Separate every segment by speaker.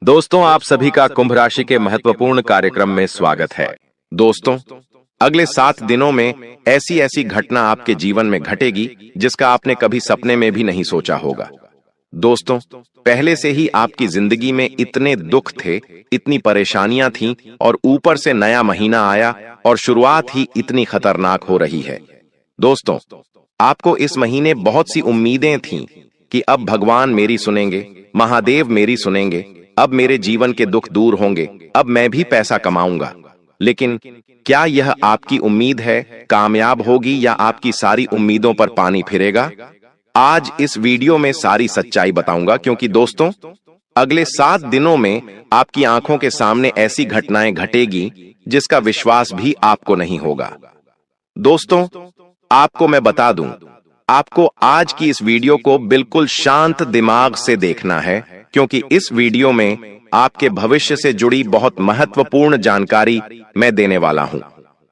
Speaker 1: दोस्तों, आप सभी का कुंभ राशि के महत्वपूर्ण कार्यक्रम में स्वागत है। दोस्तों, अगले 7 दिनों में ऐसी ऐसी घटना आपके जीवन में घटेगी जिसका आपने कभी सपने में भी नहीं सोचा होगा। दोस्तों, पहले से ही आपकी जिंदगी में इतने दुख थे, इतनी परेशानियां थीं और ऊपर से नया महीना आया और शुरुआत ही इतनी खतरनाक हो रही है। दोस्तों, आपको इस महीने बहुत सी उम्मीदें थीं कि अब भगवान मेरी सुनेंगे, महादेव मेरी सुनेंगे, अब मेरे जीवन के दुख दूर होंगे, अब मैं भी पैसा कमाऊंगा। लेकिन क्या यह आपकी उम्मीद है कामयाब होगी या आपकी सारी उम्मीदों पर पानी फिरेगा? आज इस वीडियो में सारी सच्चाई बताऊंगा, क्योंकि दोस्तों, अगले 7 दिनों में आपकी आंखों के सामने ऐसी घटनाएं घटेगी जिसका विश्वास भी आपको नहीं होगा। दोस्तों, आपको मैं बता दूं, आपको आज की इस वीडियो को बिल्कुल शांत दिमाग से देखना है, क्योंकि इस वीडियो में आपके भविष्य से जुड़ी बहुत महत्वपूर्ण जानकारी मैं देने वाला हूं।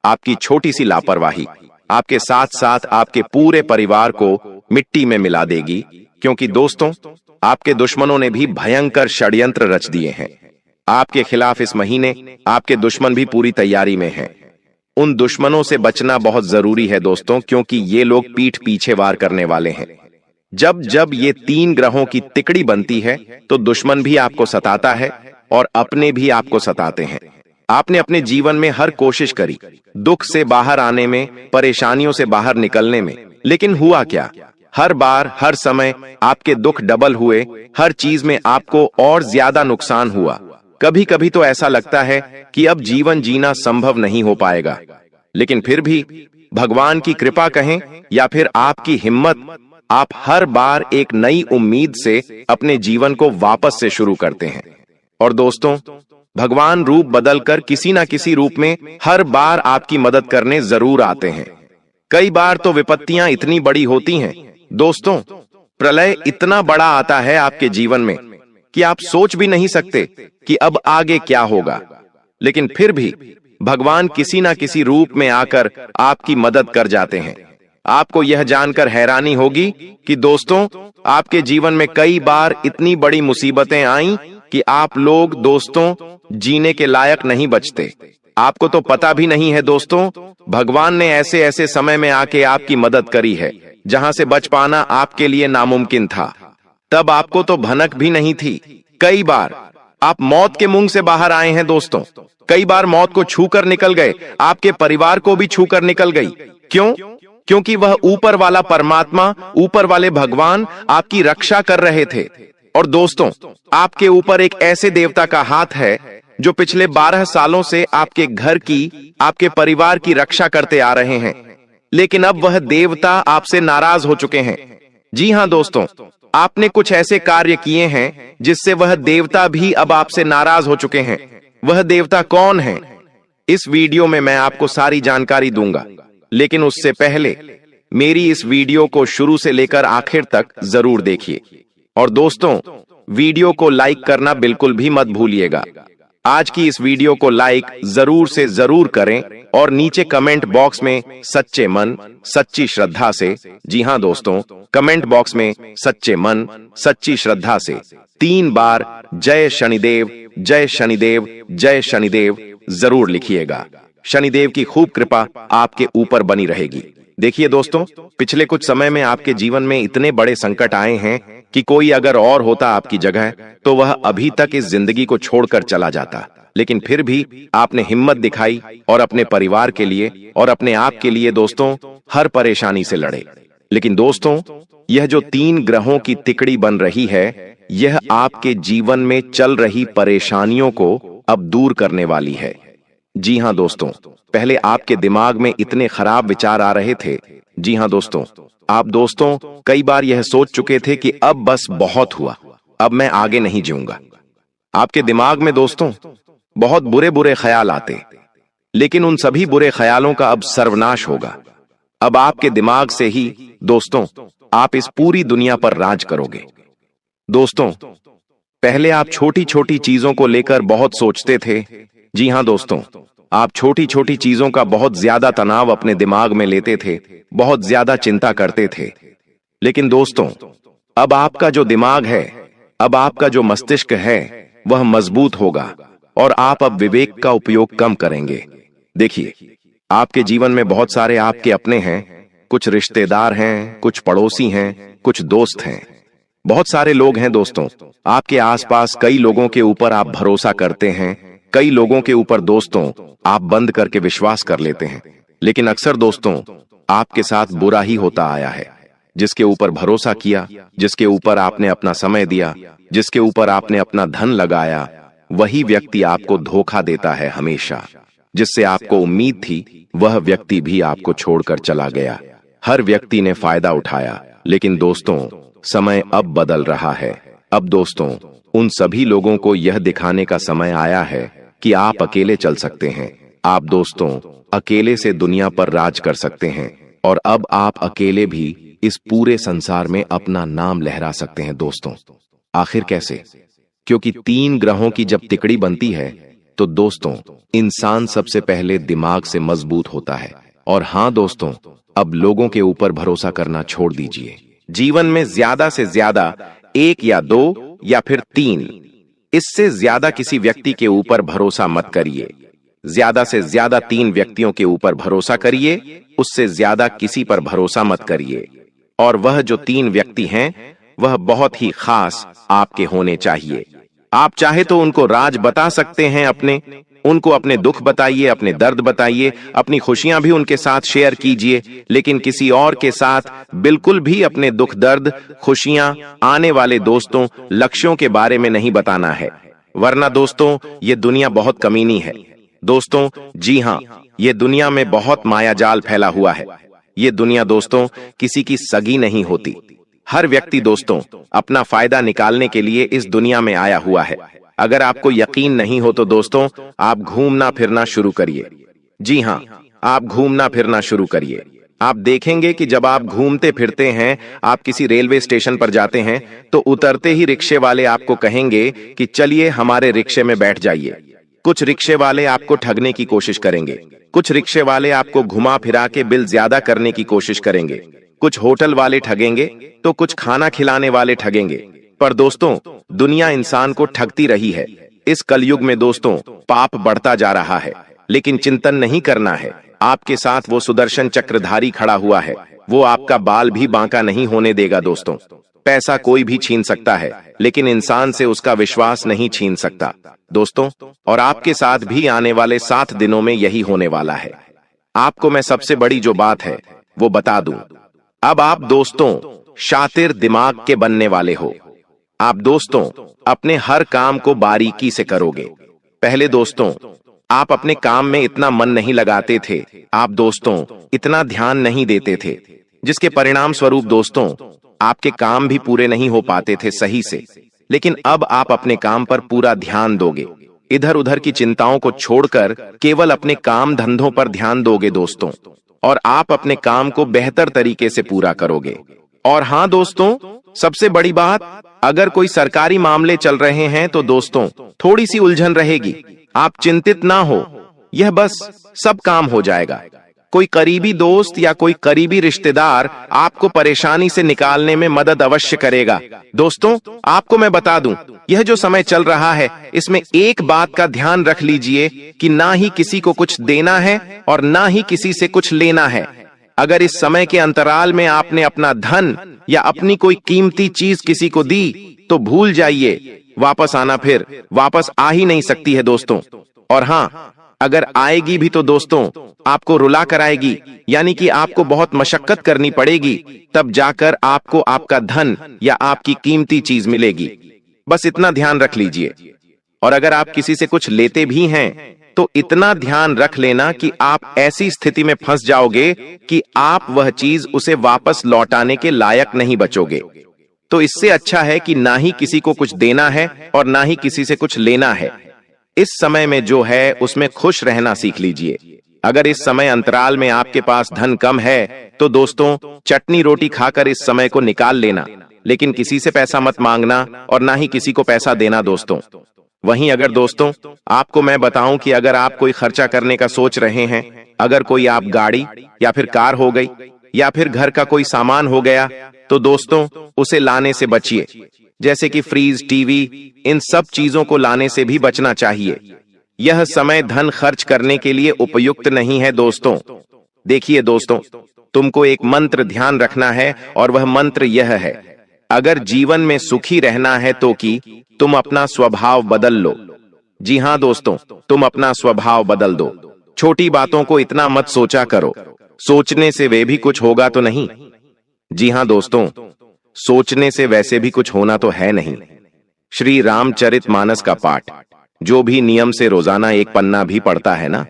Speaker 1: आपकी छोटी सी लापरवाही आपके साथ साथ आपके पूरे परिवार को मिट्टी में मिला देगी, क्योंकि दोस्तों, आपके दुश्मनों ने भी भयंकर षड्यंत्र रच दिए हैं। आपके खिलाफ इस महीने आपके दुश्मन भी पूरी तैयारी में हैं। उन दुश्मनों से बचना बहुत जरूरी है दोस्तों, क्योंकि ये लोग पीठ पीछे वार करने वाले हैं। जब जब ये 3 ग्रहों की तिकड़ी बनती है तो दुश्मन भी आपको सताता है और अपने भी आपको सताते हैं। आपने अपने जीवन में हर कोशिश करी दुख से बाहर आने में, परेशानियों से बाहर निकलने में, लेकिन हुआ क्या? हर बार, हर समय आपके दुख डबल हुए, हर चीज में आपको और ज्यादा नुकसान हुआ। कभी कभी तो ऐसा लगता है कि अब जीवन जीना संभव नहीं हो पाएगा। लेकिन फिर भी भगवान की कृपा कहें या फिर आपकी हिम्मत, आप हर बार एक नई उम्मीद से अपने जीवन को वापस से शुरू करते हैं। और दोस्तों, भगवान रूप बदलकर किसी ना किसी रूप में हर बार आपकी मदद करने जरूर आते हैं। कई बार तो विपत्तियां इतनी बड़ी होती हैं दोस्तों, प्रलय इतना बड़ा आता है आपके जीवन में कि आप सोच भी नहीं सकते कि अब आगे क्या होगा। लेकिन फिर भी भगवान किसी ना किसी रूप में आकर आपकी मदद कर जाते हैं। आपको यह जानकर हैरानी होगी कि दोस्तों, आपके जीवन में कई बार इतनी बड़ी मुसीबतें आईं कि आप लोग दोस्तों जीने के लायक नहीं बचते। आपको तो पता भी नहीं है दोस्तों, भगवान ने ऐसे ऐसे समय में आके आपकी मदद करी है जहां से बच पाना आपके लिए नामुमकिन था। तब आपको तो भनक भी नहीं थी। कई बार आप मौत के मुंह से बाहर आए हैं दोस्तों। कई बार मौत को छूकर निकल गए, आपके परिवार को भी छूकर निकल गई। क्यों? क्योंकि वह ऊपर वाला परमात्मा, ऊपर वाले भगवान आपकी रक्षा कर रहे थे। और दोस्तों, आपके ऊपर एक ऐसे देवता का हाथ है जो पिछले 12 सालों से आपके घर की, आपके परिवार की रक्षा करते आ रहे हैं। लेकिन अब वह देवता आपसे नाराज हो चुके हैं। जी हां दोस्तों, आपने कुछ ऐसे कार्य किए हैं जिससे वह देवता भी अब आपसे नाराज हो चुके हैं। वह देवता कौन है? इस वीडियो में मैं आपको सारी जानकारी दूंगा, लेकिन उससे पहले मेरी इस वीडियो को शुरू से लेकर आखिर तक जरूर देखिए। और दोस्तों, वीडियो को लाइक करना बिल्कुल भी मत भूलिएगा। आज की इस वीडियो को लाइक जरूर से जरूर करें और नीचे कमेंट बॉक्स में सच्चे मन, सच्ची श्रद्धा से, जी हां दोस्तों, कमेंट बॉक्स में सच्चे मन, सच्ची श्रद्धा से 3 बार जय शनिदेव, जय शनिदेव, जय शनिदेव जरूर लिखिएगा। शनिदेव की खूब कृपा आपके ऊपर बनी रहेगी। देखिए दोस्तों, पिछले कुछ समय में आपके जीवन में इतने बड़े संकट आए हैं कि कोई अगर और होता आपकी जगह तो वह अभी तक इस जिंदगी को छोड़कर चला जाता। लेकिन फिर भी आपने हिम्मत दिखाई और अपने परिवार के लिए और अपने आप के लिए दोस्तों हर परेशानी से लड़े। लेकिन दोस्तों, यह जो 3 ग्रहों की तिकड़ी बन रही है, यह आपके जीवन में चल रही परेशानियों को अब दूर करने वाली है। जी हां दोस्तों, पहले आपके दिमाग में इतने खराब विचार आ रहे थे। जी हां दोस्तों, आप दोस्तों कई बार यह सोच चुके थे कि अब बस बहुत हुआ, अब मैं आगे नहीं जीऊंगा। आपके दिमाग में दोस्तों बहुत बुरे बुरे ख्याल आते, लेकिन उन सभी बुरे ख्यालों का अब सर्वनाश होगा। अब आपके दिमाग से ही दोस्तों आप इस पूरी दुनिया पर राज करोगे। दोस्तों, पहले आप छोटी छोटी चीजों को लेकर बहुत सोचते थे। जी हां दोस्तों, आप छोटी छोटी चीजों का बहुत ज्यादा तनाव अपने दिमाग में लेते थे, बहुत ज्यादा चिंता करते थे। लेकिन दोस्तों, अब आपका जो दिमाग है, अब आपका जो मस्तिष्क है, वह मजबूत होगा और आप अब विवेक का उपयोग कम करेंगे। देखिए, आपके जीवन में बहुत सारे आपके अपने हैं, कुछ रिश्तेदार हैं, कुछ पड़ोसी हैं, कुछ दोस्त हैं, बहुत सारे लोग हैं दोस्तों। आपके आसपास कई लोगों के ऊपर आप भरोसा करते हैं, कई लोगों के ऊपर दोस्तों आप बंद करके विश्वास कर लेते हैं, लेकिन अक्सर दोस्तों आपके साथ बुरा ही होता आया है। जिसके ऊपर भरोसा किया, जिसके ऊपर आपने अपना समय दिया, जिसके ऊपर आपने अपना धन लगाया, वही व्यक्ति आपको धोखा देता है हमेशा। जिससे आपको उम्मीद थी वह व्यक्ति भी आपको छोड़कर चला गया। हर व्यक्ति ने फायदा उठाया, लेकिन दोस्तों समय अब बदल रहा है। अब दोस्तों उन सभी लोगों को यह दिखाने का समय आया है कि आप अकेले चल सकते हैं। आप दोस्तों अकेले से दुनिया पर राज कर सकते हैं और अब आप अकेले भी इस पूरे संसार में अपना नाम लहरा सकते हैं दोस्तों। आखिर कैसे? क्योंकि 3 ग्रहों की जब तिकड़ी बनती है तो दोस्तों इंसान सबसे पहले दिमाग से मजबूत होता है। और हां दोस्तों, अब लोगों के ऊपर भरोसा करना छोड़ दीजिए। जीवन में ज्यादा से ज्यादा 1 या 2 या फिर 3, इससे ज्यादा किसी व्यक्ति के ऊपर भरोसा मत करिए। ज्यादा से ज्यादा 3 व्यक्तियों के ऊपर भरोसा करिए, उससे ज्यादा किसी पर भरोसा मत करिए। और वह जो 3 व्यक्ति हैं वह बहुत ही खास आपके होने चाहिए। आप चाहे तो उनको राज बता सकते हैं अपने, उनको अपने दुख बताइए, अपने दर्द बताइए, अपनी खुशियां भी उनके साथ शेयर कीजिए, लेकिन किसी और के साथ बिल्कुल भी अपने दुख दर्द, खुशियां, आने वाले दोस्तों, लक्ष्यों के बारे में नहीं बताना है। वरना दोस्तों ये दुनिया बहुत कमीनी है। दोस्तों जी हां, ये दुनिया में बहुत मायाजाल फैला हुआ है। ये दुनिया दोस्तों किसी की सगी नहीं होती। हर व्यक्ति दोस्तों अपना फायदा निकालने के लिए इस दुनिया में आया हुआ है। अगर आपको यकीन नहीं हो तो दोस्तों आप घूमना फिरना शुरू करिए। जी हां, आप घूमना फिरना शुरू करिए। आप देखेंगे कि जब आप घूमते फिरते हैं, आप किसी रेलवे स्टेशन पर जाते हैं तो उतरते ही रिक्शे वाले आपको कहेंगे कि चलिए हमारे रिक्शे में बैठ जाइए। कुछ रिक्शे वाले आपको ठगने की कोशिश करेंगे, कुछ रिक्शे वाले आपको घुमा फिरा के बिल ज्यादा करने की कोशिश करेंगे, कुछ होटल वाले ठगेंगे तो कुछ खाना खिलाने वाले ठगेंगे। पर दोस्तों दुनिया इंसान को ठगती रही है। इस कलयुग में दोस्तों पाप बढ़ता जा रहा है, लेकिन चिंतन नहीं करना है। आपके साथ वो सुदर्शन चक्रधारी खड़ा हुआ है, वो आपका बाल भी बांका नहीं होने देगा दोस्तों। पैसा कोई भी छीन सकता है, लेकिन इंसान से उसका विश्वास नहीं छीन सकता दोस्तों। और आपके साथ भी आने वाले 7 दिनों में यही होने वाला है। आपको मैं सबसे बड़ी जो बात है वो बता दूं। अब आप दोस्तों शातिर दिमाग के बनने वाले हो। आप दोस्तों अपने हर काम को बारीकी से करोगे। पहले दोस्तों आप अपने काम में इतना मन नहीं लगाते थे, आप दोस्तों इतना ध्यान नहीं देते थे, जिसके परिणाम स्वरूप दोस्तों आपके काम भी पूरे नहीं हो पाते थे सही से। लेकिन अब आप अपने काम पर पूरा ध्यान दोगे, इधर उधर की चिंताओं को छोड़कर केवल अपने काम धंधों पर ध्यान दोगे दोस्तों, और आप अपने काम को बेहतर तरीके से पूरा करोगे। और हां दोस्तों, सबसे बड़ी बात, अगर कोई सरकारी मामले चल रहे हैं तो दोस्तों थोड़ी सी उलझन रहेगी। आप चिंतित ना हो, यह बस सब काम हो जाएगा। कोई करीबी दोस्त या कोई करीबी रिश्तेदार आपको परेशानी से निकालने में मदद अवश्य करेगा। दोस्तों आपको मैं बता दूं, यह जो समय चल रहा है इसमें एक बात का ध्यान रख लीजिए कि ना ही किसी को कुछ देना है और ना ही किसी से कुछ लेना है। अगर इस समय के अंतराल में आपने अपना धन या अपनी कोई कीमती चीज किसी को दी तो भूल जाइए, वापस आना फिर वापस आ ही नहीं सकती है दोस्तों। और हां, अगर आएगी भी तो दोस्तों आपको रुला कर आएगी, यानी कि आपको बहुत मशक्कत करनी पड़ेगी, तब जाकर आपको आपका धन या आपकी कीमती चीज मिलेगी। बस इतना ध्यान रख लीजिए। और अगर आप किसी से कुछ लेते भी हैं तो इतना ध्यान रख लेना कि आप ऐसी स्थिति में फंस जाओगे कि आप वह चीज उसे वापस लौटाने के लायक नहीं बचोगे। तो इससे अच्छा है कि ना ही किसी को कुछ देना है और ना ही किसी से कुछ लेना है। इस समय में जो है उसमें खुश रहना सीख लीजिए। अगर इस समय अंतराल में आपके पास धन कम है तो दोस्तों चटनी रोटी खाकर इस समय को निकाल लेना, लेकिन किसी से पैसा मत मांगना और ना ही किसी को पैसा देना दोस्तों। वहीं अगर दोस्तों आपको मैं बताऊं कि अगर आप कोई खर्चा करने का सोच रहे हैं, अगर कोई आप गाड़ी या फिर कार हो गई या फिर घर का कोई सामान हो गया, तो दोस्तों उसे लाने से बचिए। जैसे कि फ्रीज, टीवी, इन सब चीजों को लाने से भी बचना चाहिए। यह समय धन खर्च करने के लिए उपयुक्त नहीं है दोस्तों। देखिए दोस्तों, तुमको एक मंत्र ध्यान रखना है और वह मंत्र यह है, अगर जीवन में सुखी रहना है तो कि तुम अपना स्वभाव बदल लो। जी हां दोस्तों, तुम अपना स्वभाव बदल दो। छोटी बातों को इतना मत सोचा करो, सोचने से वे भी कुछ होगा तो नहीं। जी हां दोस्तों, सोचने से वैसे भी कुछ होना तो है नहीं। श्री रामचरितमानस का पाठ जो भी नियम से रोजाना एक पन्ना भी पढ़ता है ना,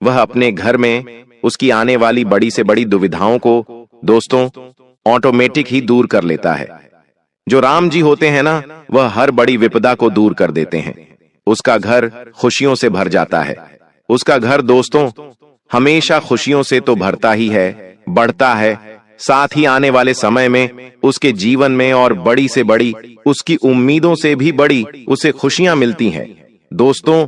Speaker 1: वह अपने घर में उसकी आने वाली बड़ी से बड़ी दुविधाओं को दोस्तों ऑटोमेटिक ही दूर कर लेता है। जो राम जी होते हैं ना, वह हर बड़ी विपदा को दूर कर देते हैं। उसका घर खुशियों से भर जाता है। उसका घर दोस्तों हमेशा खुशियों से तो भरता ही है, बढ़ता है, साथ ही आने वाले समय में उसके जीवन में और बड़ी से बड़ी उसकी उम्मीदों से भी बड़ी उसे खुशियां मिलती हैं। दोस्तों,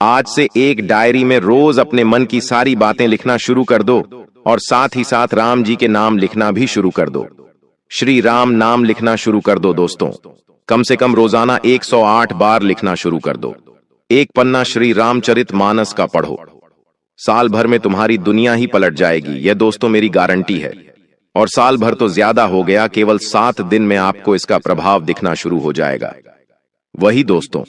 Speaker 1: आज से एक डायरी में रोज अपने मन की सारी बातें लिखना शुरू कर दो और साथ ही साथ राम जी के नाम लिखना भी शुरू कर दो। श्री राम नाम लिखना शुरू कर दो दोस्तों। कम से कम रोजाना 108 बार लिखना शुरू कर दो। एक पन्ना श्री रामचरितमानस का पढ़ो, साल भर में तुम्हारी दुनिया ही पलट जाएगी। यह दोस्तों मेरी गारंटी है। और साल भर तो ज्यादा हो गया, केवल 7 दिन में आपको इसका प्रभाव दिखना शुरू हो जाएगा। वही दोस्तों,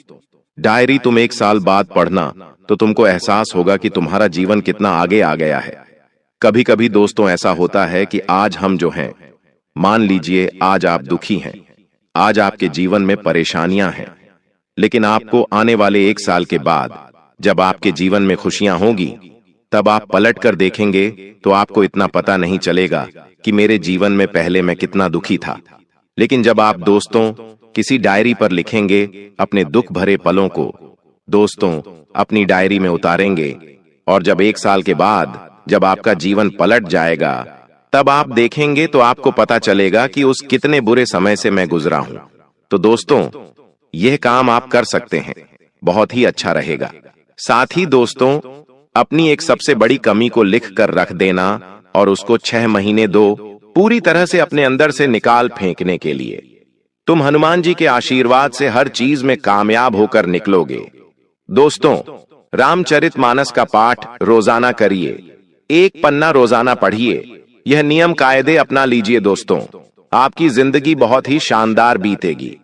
Speaker 1: डायरी तुम 1 साल बाद पढ़ना तो तुमको एहसास होगा कि तुम्हारा जीवन कितना आगे आ गया है। कभी कभी दोस्तों ऐसा होता है कि आज हम जो हैं, मान लीजिए आज आप दुखी हैं, आज आपके जीवन में परेशानियां हैं, लेकिन आपको आने वाले 1 साल के बाद जब आपके जीवन में खुशियां होंगी, तब आप पलट कर देखेंगे तो आपको इतना पता नहीं चलेगा कि मेरे जीवन में पहले मैं कितना दुखी था। लेकिन जब आप दोस्तों किसी डायरी पर लिखेंगे अपने दुख भरे पलों को, दोस्तों अपनी डायरी में उतारेंगे, और जब 1 साल के बाद जब आपका जीवन पलट जाएगा, तब आप देखेंगे तो आपको पता चलेगा कि उस कितने बुरे समय से मैं गुजरा हूं। तो दोस्तों यह काम आप कर सकते हैं, बहुत ही अच्छा रहेगा। साथ ही दोस्तों अपनी एक सबसे बड़ी कमी को लिख कर रख देना और उसको 6 महीने दो पूरी तरह से अपने अंदर से निकाल फेंकने के लिए। तुम हनुमान जी के आशीर्वाद से हर चीज में कामयाब होकर निकलोगे। दोस्तों रामचरितमानस का पाठ रोजाना करिए, 1 पन्ना रोजाना पढ़िए। यह नियम कायदे अपना लीजिए दोस्तों, आपकी जिंदगी बहुत ही शानदार बीतेगी।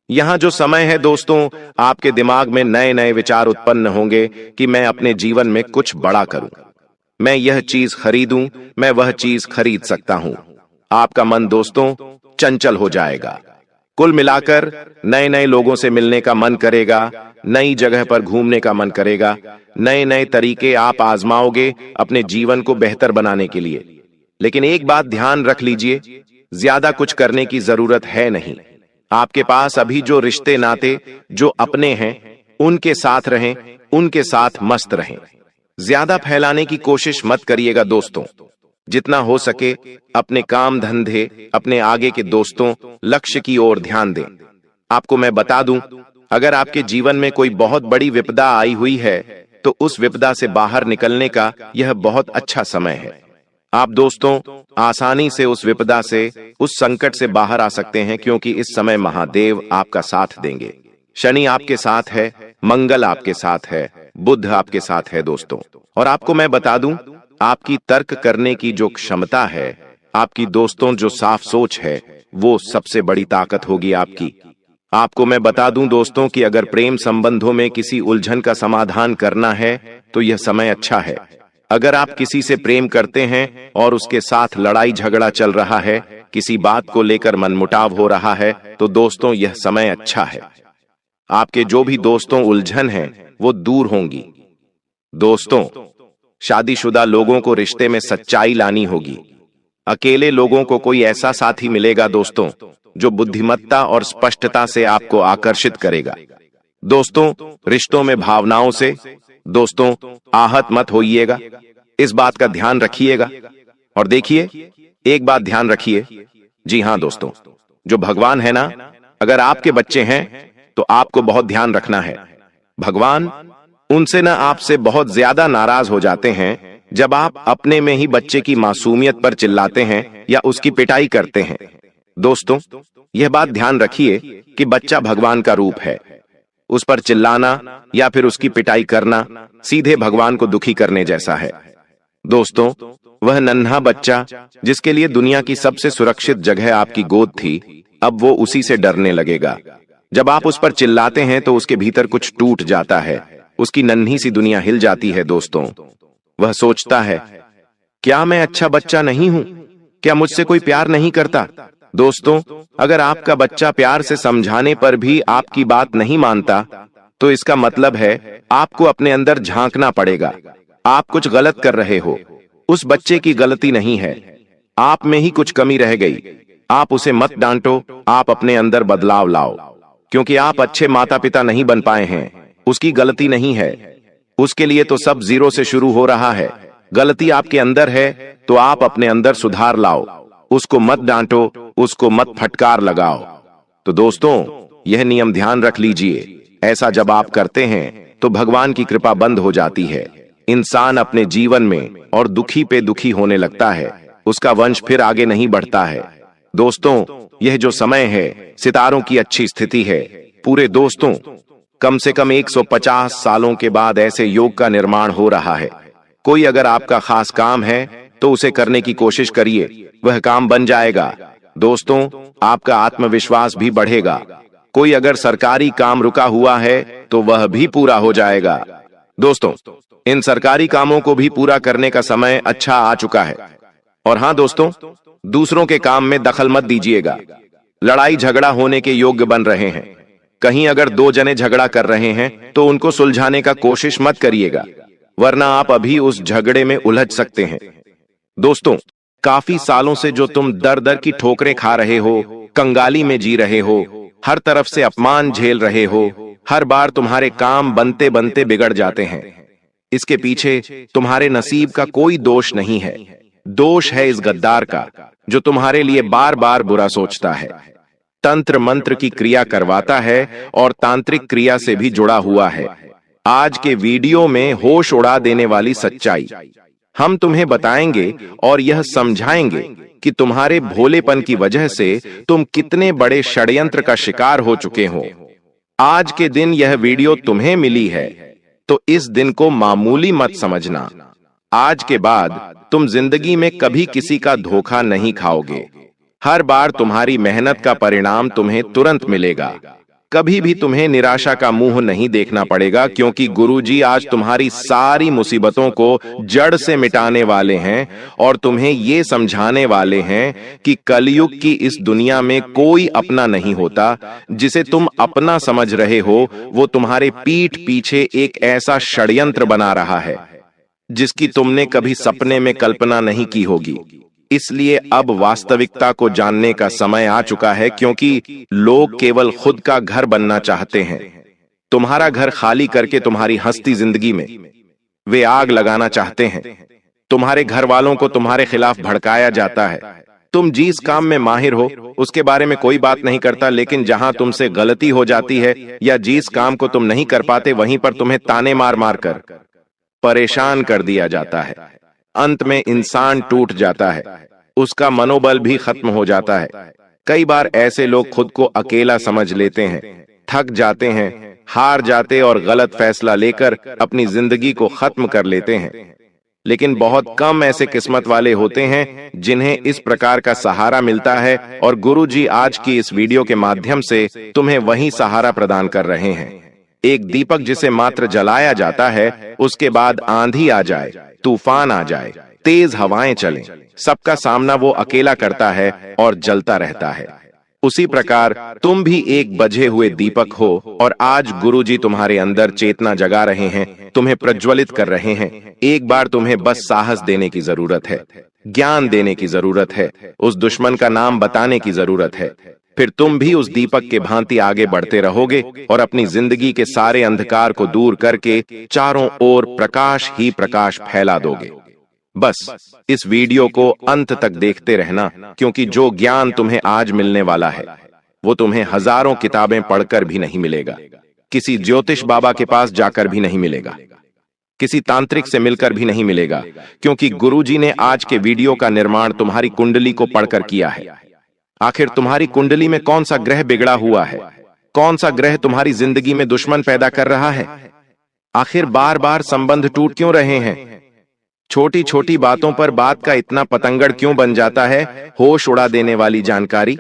Speaker 1: यहां जो समय है दोस्तों, आपके दिमाग में नए नए विचार उत्पन्न होंगे कि मैं अपने जीवन में कुछ बड़ा करूं, मैं यह चीज खरीदूं, मैं वह चीज खरीद सकता हूं। आपका मन दोस्तों चंचल हो जाएगा। कुल मिलाकर नए नए लोगों से मिलने का मन करेगा, नई जगह पर घूमने का मन करेगा, नए नए तरीके आप आजमाओगे अपने जीवन को बेहतर बनाने के लिए। लेकिन एक बात ध्यान रख लीजिए, ज्यादा कुछ करने की जरूरत है नहीं। आपके पास अभी जो रिश्ते नाते जो अपने हैं उनके साथ रहें, उनके साथ मस्त रहें। ज्यादा फैलाने की कोशिश मत करिएगा दोस्तों। जितना हो सके अपने काम धंधे, अपने आगे के दोस्तों, लक्ष्य की ओर ध्यान दें। आपको मैं बता दूं, अगर आपके जीवन में कोई बहुत बड़ी विपदा आई हुई है तो उस विपदा से बाहर निकलने का यह बहुत अच्छा समय है। आप दोस्तों आसानी से उस विपदा से, उस संकट से बाहर आ सकते हैं, क्योंकि इस समय महादेव आपका साथ देंगे। शनि आपके साथ है, मंगल आपके साथ है, बुध आपके साथ है दोस्तों। और आपको मैं बता दूं, आपकी तर्क करने की जो क्षमता है, आपकी दोस्तों जो साफ सोच है, वो सबसे बड़ी ताकत होगी आपकी। आपको मैं बता दूं दोस्तों कि अगर प्रेम संबंधों में किसी उलझन का समाधान करना है तो यह समय अच्छा है। अगर आप किसी से प्रेम करते हैं और उसके साथ लड़ाई झगड़ा चल रहा है, किसी बात को लेकर मनमुटाव हो रहा है, तो दोस्तों यह समय अच्छा है। आपके जो भी दोस्तों उलझन हैं वो दूर होंगी। दोस्तों शादीशुदा लोगों को रिश्ते में सच्चाई लानी होगी। अकेले लोगों को कोई ऐसा साथी मिलेगा दोस्तों जो बुद्धिमत्ता और स्पष्टता से आपको आकर्षित करेगा। दोस्तों रिश्तों में भावनाओं से दोस्तों आहत मत होइएगा, इस बात का ध्यान रखिएगा। और देखिए एक बात ध्यान रखिए, जी हां दोस्तों, जो भगवान है ना, अगर आपके बच्चे हैं तो आपको बहुत ध्यान रखना है। भगवान उनसे ना आपसे बहुत ज्यादा नाराज हो जाते हैं जब आप अपने में ही बच्चे की मासूमियत पर चिल्लाते हैं या उसकी पिटाई करते हैं। दोस्तों, यह बात ध्यान रखिए कि बच्चा भगवान का रूप है। उस पर चिल्लाना या फिर उसकी पिटाई करना सीधे भगवान को दुखी करने जैसा है। दोस्तों, वह नन्हा बच्चा जिसके लिए दुनिया की सबसे सुरक्षित जगह आपकी गोद थी, अब वो उसी से डरने लगेगा। जब आप उस पर चिल्लाते हैं तो उसके भीतर कुछ टूट जाता है, उसकी नन्ही सी दुनिया हिल जाती है। दोस्तों, वह सोचता है, क्या मैं अच्छा बच्चा नहीं हूं? क्या मुझसे कोई प्यार नहीं करता? दोस्तों, अगर आपका बच्चा प्यार से समझाने पर भी आपकी बात नहीं मानता, तो इसका मतलब है आपको अपने अंदर झांकना पड़ेगा। आप कुछ गलत कर रहे हो। उस बच्चे की गलती नहीं है, आप में ही कुछ कमी रह गई। आप उसे मत डांटो, आप अपने अंदर बदलाव लाओ, क्योंकि आप अच्छे माता पिता नहीं बन पाए हैं। उसकी गलती नहीं है, उसके लिए तो सब जीरो से शुरू हो रहा है। गलती आपके अंदर है, तो आप अपने अंदर सुधार लाओ। उसको मत डांटो, उसको मत फटकार लगाओ। तो दोस्तों, यह नियम ध्यान रख लीजिए। ऐसा जब आप करते हैं तो भगवान की कृपा बंद हो जाती है। इंसान अपने जीवन में और दुखी पे दुखी होने लगता है, उसका वंश फिर आगे नहीं बढ़ता है। दोस्तों, यह जो समय है, सितारों की अच्छी स्थिति है। पूरे दोस्तों, कम से कम 150 सालों के बाद ऐसे योग का निर्माण हो रहा है। कोई अगर आपका खास काम है तो उसे करने की कोशिश करिए, वह काम बन जाएगा। दोस्तों, आपका आत्मविश्वास भी बढ़ेगा। कोई अगर सरकारी काम रुका हुआ है तो वह भी पूरा हो जाएगा। दोस्तों, इन सरकारी कामों को भी पूरा करने का समय अच्छा आ चुका है। और हां दोस्तों, दूसरों के काम में दखल मत दीजिएगा। लड़ाई झगड़ा होने के योग्य बन रहे हैं। कहीं अगर दो जने झगड़ा कर रहे हैं तो उनको सुलझाने का कोशिश मत करिएगा, वरना आप अभी उस झगड़े में उलझ सकते हैं। दोस्तों, काफी सालों से जो तुम दर दर की ठोकरें खा रहे हो, कंगाली में जी रहे हो, हर तरफ से अपमान झेल रहे हो, हर बार तुम्हारे काम बनते बनते बिगड़ जाते हैं, इसके पीछे तुम्हारे नसीब का कोई दोष नहीं है। दोष है इस गद्दार का जो तुम्हारे लिए बार बार बुरा सोचता है, तंत्र मंत्र की क्रिया करवाता है और तांत्रिक क्रिया से भी जुड़ा हुआ है। आज के वीडियो में होश उड़ा देने वाली सच्चाई हम तुम्हें बताएंगे और यह समझाएंगे कि तुम्हारे भोलेपन की वजह से तुम कितने बड़े षड्यंत्र का शिकार हो चुके हो। आज के दिन यह वीडियो तुम्हें मिली है तो इस दिन को मामूली मत समझना। आज के बाद तुम जिंदगी में कभी किसी का धोखा नहीं खाओगे। हर बार तुम्हारी मेहनत का परिणाम तुम्हें तुरंत मिलेगा। कभी भी तुम्हें निराशा का मुंह नहीं देखना पड़ेगा, क्योंकि गुरुजी आज तुम्हारी सारी मुसीबतों को जड़ से मिटाने वाले हैं और तुम्हें ये समझाने वाले हैं कि कलयुग की इस दुनिया में कोई अपना नहीं होता। जिसे तुम अपना समझ रहे हो वो तुम्हारे पीठ पीछे एक ऐसा षड्यंत्र बना रहा है जिसकी तुमने कभी सपने में कल्पना नहीं की होगी। इसलिए अब वास्तविकता को जानने का समय आ चुका है, क्योंकि लोग केवल खुद का घर बनना चाहते हैं। तुम्हारा घर खाली करके तुम्हारी हंसती जिंदगी में वे आग लगाना चाहते हैं। तुम्हारे घर वालों को तुम्हारे खिलाफ भड़काया जाता है। तुम जिस काम में माहिर हो उसके बारे में कोई बात नहीं करता, लेकिन जहां तुमसे गलती हो जाती है या जिस काम को तुम नहीं कर पाते वहीं पर तुम्हें ताने मार मार कर परेशान कर दिया जाता है। अंत में इंसान टूट जाता है, उसका मनोबल भी खत्म हो जाता है। कई बार ऐसे लोग खुद को अकेला समझ लेते हैं, थक जाते हैं, हार जाते और गलत फैसला लेकर अपनी जिंदगी को खत्म कर लेते हैं। लेकिन बहुत कम ऐसे किस्मत वाले होते हैं जिन्हें इस प्रकार का सहारा मिलता है, और गुरुजी आज की इस वीडियो के माध्यम से तुम्हें वही सहारा प्रदान कर रहे हैं। एक दीपक जिसे मात्र जलाया जाता है, उसके बाद आंधी आ जाए, तूफान आ जाए, तेज हवाएं चलें, सबका सामना वो अकेला करता है और जलता रहता है। उसी प्रकार तुम भी एक बझे हुए दीपक हो और आज गुरुजी तुम्हारे अंदर चेतना जगा रहे हैं, तुम्हें प्रज्वलित कर रहे हैं। एक बार तुम्हें बस साहस देने की जरूरत है, ज्ञान देने की जरूरत है, उस दुश्मन का नाम बताने की जरूरत है। फिर तुम भी उस दीपक के भांति आगे बढ़ते रहोगे और अपनी जिंदगी के सारे अंधकार को दूर करके चारों ओर प्रकाश ही प्रकाश फैला दोगे। बस इस वीडियो को अंत तक देखते रहना, क्योंकि जो ज्ञान तुम्हें आज मिलने वाला है वो तुम्हें हजारों किताबें पढ़कर भी नहीं मिलेगा, किसी ज्योतिष बाबा के पास जाकर भी नहीं मिलेगा, किसी तांत्रिक से मिलकर भी नहीं मिलेगा, क्योंकि गुरुजी ने आज के वीडियो का निर्माण तुम्हारी कुंडली को पढ़कर किया है। आखिर तुम्हारी कुंडली में कौन सा ग्रह बिगड़ा हुआ है? कौन सा ग्रह तुम्हारी जिंदगी में दुश्मन पैदा कर रहा है? आखिर बार बार संबंध टूट क्यों रहे हैं? छोटी छोटी बातों पर बात का इतना पतंगड़ क्यों बन जाता है? होश उड़ा देने वाली जानकारी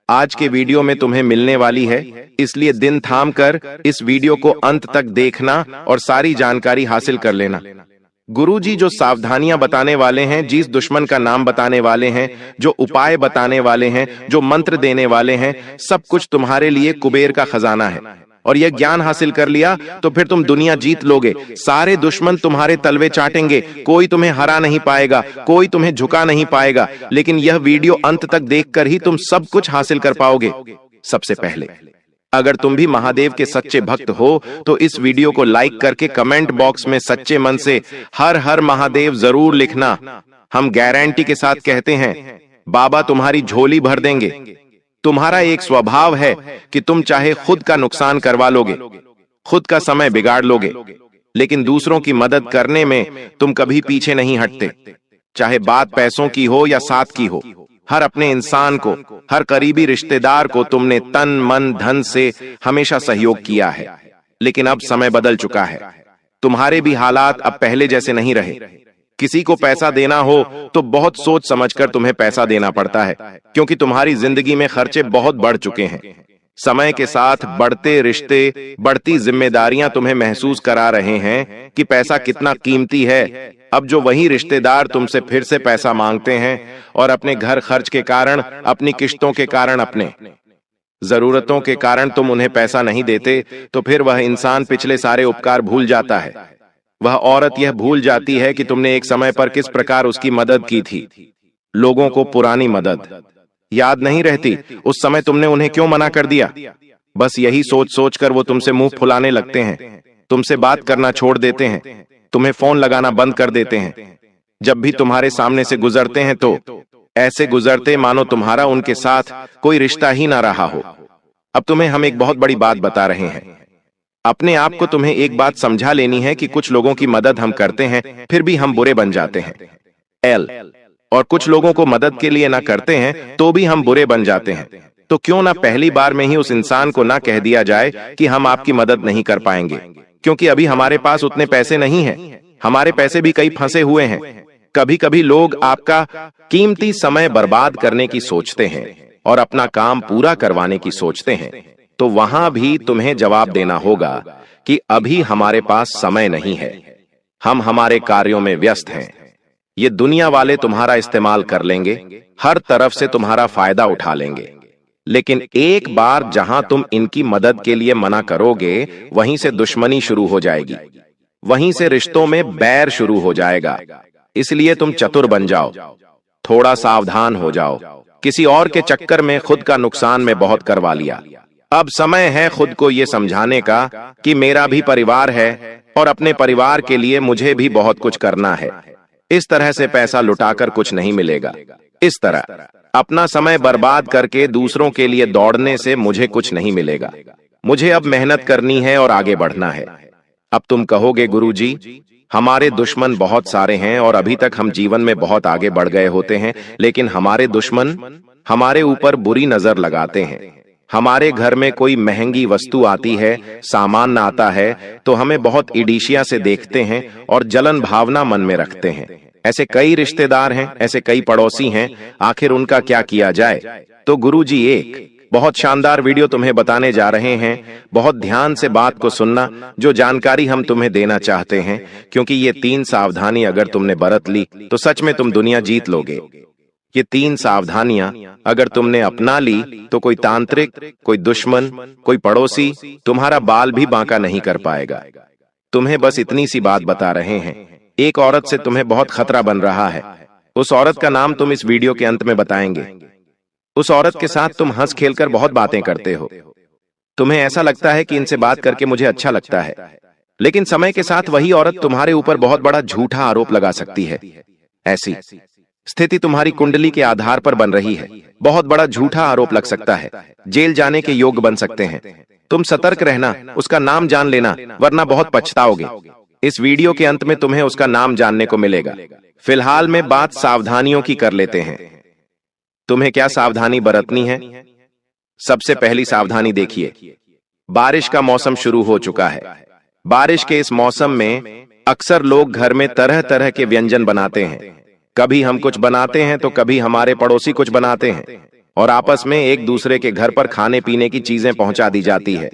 Speaker 1: आज के वीडियो में तुम्हें मिलने वाली है, इसलिए दिन थाम कर इस वीडियो को अंत तक देखना और सारी जानकारी हासिल कर लेना। गुरुजी जो सावधानियां बताने वाले हैं, जिस दुश्मन का नाम बताने वाले हैं, जो उपाय बताने वाले हैं, जो मंत्र देने वाले हैं, सब कुछ तुम्हारे लिए कुबेर का खजाना है। और यह ज्ञान हासिल कर लिया तो फिर तुम दुनिया जीत लोगे। सारे दुश्मन तुम्हारे तलवे चाटेंगे, कोई तुम्हें हरा नहीं पाएगा, कोई तुम्हें झुका नहीं पाएगा। लेकिन यह वीडियो अंत तक देखकर ही तुम सब कुछ हासिल कर पाओगे। सबसे पहले अगर तुम भी महादेव के सच्चे भक्त हो तो इस वीडियो को लाइक करके कमेंट बॉक्स में सच्चे मन से हर हर महादेव जरूर लिखना। हम गारंटी के साथ कहते हैं, बाबा तुम्हारी झोली भर देंगे। तुम्हारा एक स्वभाव है कि तुम चाहे खुद का नुकसान करवा लोगे, खुद का समय बिगाड़ लोगे, लेकिन दूसरों की मदद करने में तुम कभी पीछे नहीं हटते। चाहे बात पैसों की हो या साथ की हो, हर अपने इंसान को, हर करीबी रिश्तेदार को तुमने तन मन धन से हमेशा सहयोग किया है। लेकिन अब समय बदल चुका है, तुम्हारे भी हालात अब पहले जैसे नहीं रहे। किसी को पैसा देना हो तो बहुत सोच समझकर तुम्हें पैसा देना पड़ता है, क्योंकि तुम्हारी जिंदगी में खर्चे बहुत बढ़ चुके हैं। समय के साथ बढ़ते रिश्ते, बढ़ती जिम्मेदारियां तुम्हें महसूस करा रहे हैं कि पैसा कितना कीमती है। अब जो वही रिश्तेदार तुमसे फिर से पैसा मांगते हैं और अपने घर खर्च के कारण, अपनी किश्तों के कारण, अपने जरूरतों के कारण तुम उन्हें पैसा नहीं देते, तो फिर वह इंसान पिछले सारे उपकार भूल जाता है। वह औरत यह भूल जाती है कि तुमने एक समय पर किस प्रकार उसकी मदद की थी। लोगों को पुरानी मदद याद नहीं रहती, उस समय तुमने उन्हें क्यों मना कर दिया। बस यही सोच सोच कर वो तुमसे मुंह फुलाने लगते हैं, तुमसे बात करना छोड़ देते हैं, तुम्हें फोन लगाना बंद कर देते हैं। जब भी तुम्हारे सामने से गुजरते हैं तो ऐसे गुजरते मानो तुम्हारा उनके साथ कोई रिश्ता ही ना रहा हो। अब तुम्हें हम एक बहुत बड़ी बात बता रहे हैं। अपने आप को तुम्हें एक बात समझा लेनी है कि कुछ लोगों की मदद हम करते हैं, फिर भी हम बुरे बन जाते हैं। और कुछ लोगों को मदद के लिए ना करते हैं तो भी हम बुरे बन जाते हैं। तो क्यों ना पहली बार में ही उस इंसान को ना कह दिया जाए कि हम आपकी मदद नहीं कर पाएंगे, क्योंकि अभी हमारे पास उतने पैसे नहीं हैं। हमारे पैसे भी कई फंसे हुए हैं। कभी कभी लोग आपका कीमती समय बर्बाद करने की सोचते हैं और अपना काम पूरा करवाने की सोचते हैं, तो वहां भी तुम्हें जवाब देना होगा कि अभी हमारे पास समय नहीं है। हम हमारे कार्यों में व्यस्त हैं। ये दुनिया वाले तुम्हारा इस्तेमाल कर लेंगे, हर तरफ से तुम्हारा फायदा उठा लेंगे। लेकिन एक बार जहां तुम इनकी मदद के लिए मना करोगे, वहीं से दुश्मनी शुरू हो जाएगी, वहीं से रिश्तों में बैर शुरू हो जाएगा। इसलिए तुम चतुर बन जाओ, थोड़ा सावधान हो जाओ। किसी और के चक्कर में खुद का नुकसान में बहुत करवा लिया। अब समय है खुद को यह समझाने का कि मेरा भी परिवार है और अपने परिवार के लिए मुझे भी बहुत कुछ करना है। इस तरह से पैसा लुटाकर कुछ नहीं मिलेगा। इस तरह अपना समय बर्बाद करके दूसरों के लिए दौड़ने से मुझे कुछ नहीं मिलेगा। मुझे अब मेहनत करनी है और आगे बढ़ना है। अब तुम कहोगे, गुरुजी, हमारे दुश्मन बहुत सारे हैं और अभी तक हम जीवन में बहुत आगे बढ़ गए होते हैं, लेकिन हमारे दुश्मन हमारे ऊपर बुरी नजर लगाते हैं। हमारे घर में कोई महंगी वस्तु आती है, सामान आता है, तो हमें बहुत ईर्ष्या से देखते हैं और जलन भावना मन में रखते हैं। ऐसे कई रिश्तेदार हैं, ऐसे कई पड़ोसी हैं, आखिर उनका क्या किया जाए। तो गुरुजी एक बहुत शानदार वीडियो तुम्हें बताने जा रहे हैं। बहुत ध्यान से बात को सुनना, जो जानकारी हम तुम्हें देना चाहते हैं, क्योंकि ये 3 सावधानी अगर तुमने बरत ली तो सच में तुम दुनिया जीत लोगे। ये 3 सावधानियां अगर तुमने अपना ली तो कोई तांत्रिक, कोई दुश्मन, कोई पड़ोसी तुम्हारा बाल भी बांका नहीं कर पाएगा। तुम्हें बस इतनी सी बात बता रहे हैं। एक औरत से तुम्हें बहुत खतरा बन रहा है। उस औरत का नाम तुम इस वीडियो के अंत में बताएंगे। उस औरत के साथ तुम हंस खेलकर बहुत बातें करते हो। तुम्हें ऐसा लगता है कि इनसे बात करके मुझे अच्छा लगता है, लेकिन समय के साथ वही औरत तुम्हारे ऊपर बहुत बड़ा झूठा आरोप लगा सकती है। ऐसी स्थिति तुम्हारी कुंडली के आधार पर बन रही है। बहुत बड़ा झूठा आरोप लग सकता है, जेल जाने के योग्य बन सकते हैं। तुम सतर्क रहना, उसका नाम जान लेना, वरना बहुत पछताओगे। इस वीडियो के अंत में तुम्हें उसका नाम जानने को मिलेगा। फिलहाल में बात सावधानियों की कर लेते हैं। तुम्हें क्या सावधानी बरतनी है? सबसे पहली सावधानी देखिए, बारिश का मौसम शुरू हो चुका है। बारिश के इस मौसम में अक्सर लोग घर में तरह तरह के व्यंजन बनाते हैं। कभी हम कुछ बनाते हैं तो कभी हमारे पड़ोसी कुछ बनाते हैं और आपस में एक दूसरे के घर पर खाने पीने की चीजें पहुंचा दी जाती है।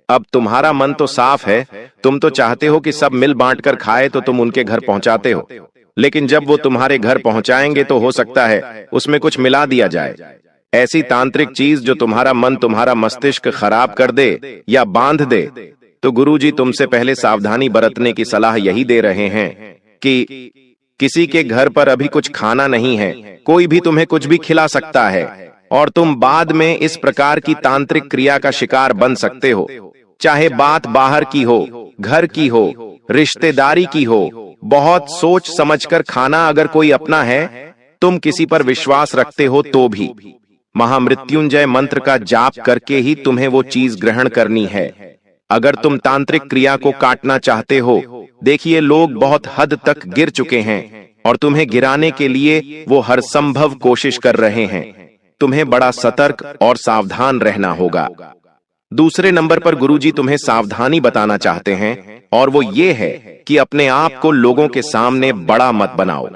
Speaker 1: अब तुम्हारा मन तो साफ है, तुम तो चाहते हो कि सब मिल बांट कर खाए, तो तुम उनके घर पहुंचाते हो। लेकिन जब वो तुम्हारे घर पहुंचाएंगे तो हो सकता है उसमें कुछ मिला दिया जाए, ऐसी तांत्रिक चीज जो तुम्हारा मन, तुम्हारा मस्तिष्क खराब कर दे या बांध दे। तो गुरुजी तुमसे पहले सावधानी बरतने की सलाह यही दे रहे हैं कि किसी के घर पर अभी कुछ खाना नहीं है, कोई भी तुम्हें कुछ भी खिला सकता है और तुम बाद में इस प्रकार की तांत्रिक क्रिया का शिकार बन सकते हो। चाहे बात बाहर की हो, घर की हो, रिश्तेदारी की हो, बहुत सोच समझकर खाना अगर कोई अपना है, तुम किसी पर विश्वास रखते हो तो भी महामृत्युंजय मंत्र का जाप करके ही तुम्हें वो चीज ग्रहण करनी है। अगर तुम तांत्रिक क्रिया को काटना चाहते हो, देखिए लोग बहुत हद तक गिर चुके हैं और तुम्हें गिराने के लिए वो हर संभव कोशिश कर रहे हैं। तुम्हें बड़ा सतर्क और सावधान रहना होगा। दूसरे नंबर पर गुरुजी तुम्हें सावधानी बताना चाहते हैं और वो ये है कि अपने आप को लोगों के सामने बड़ा मत बनाओ।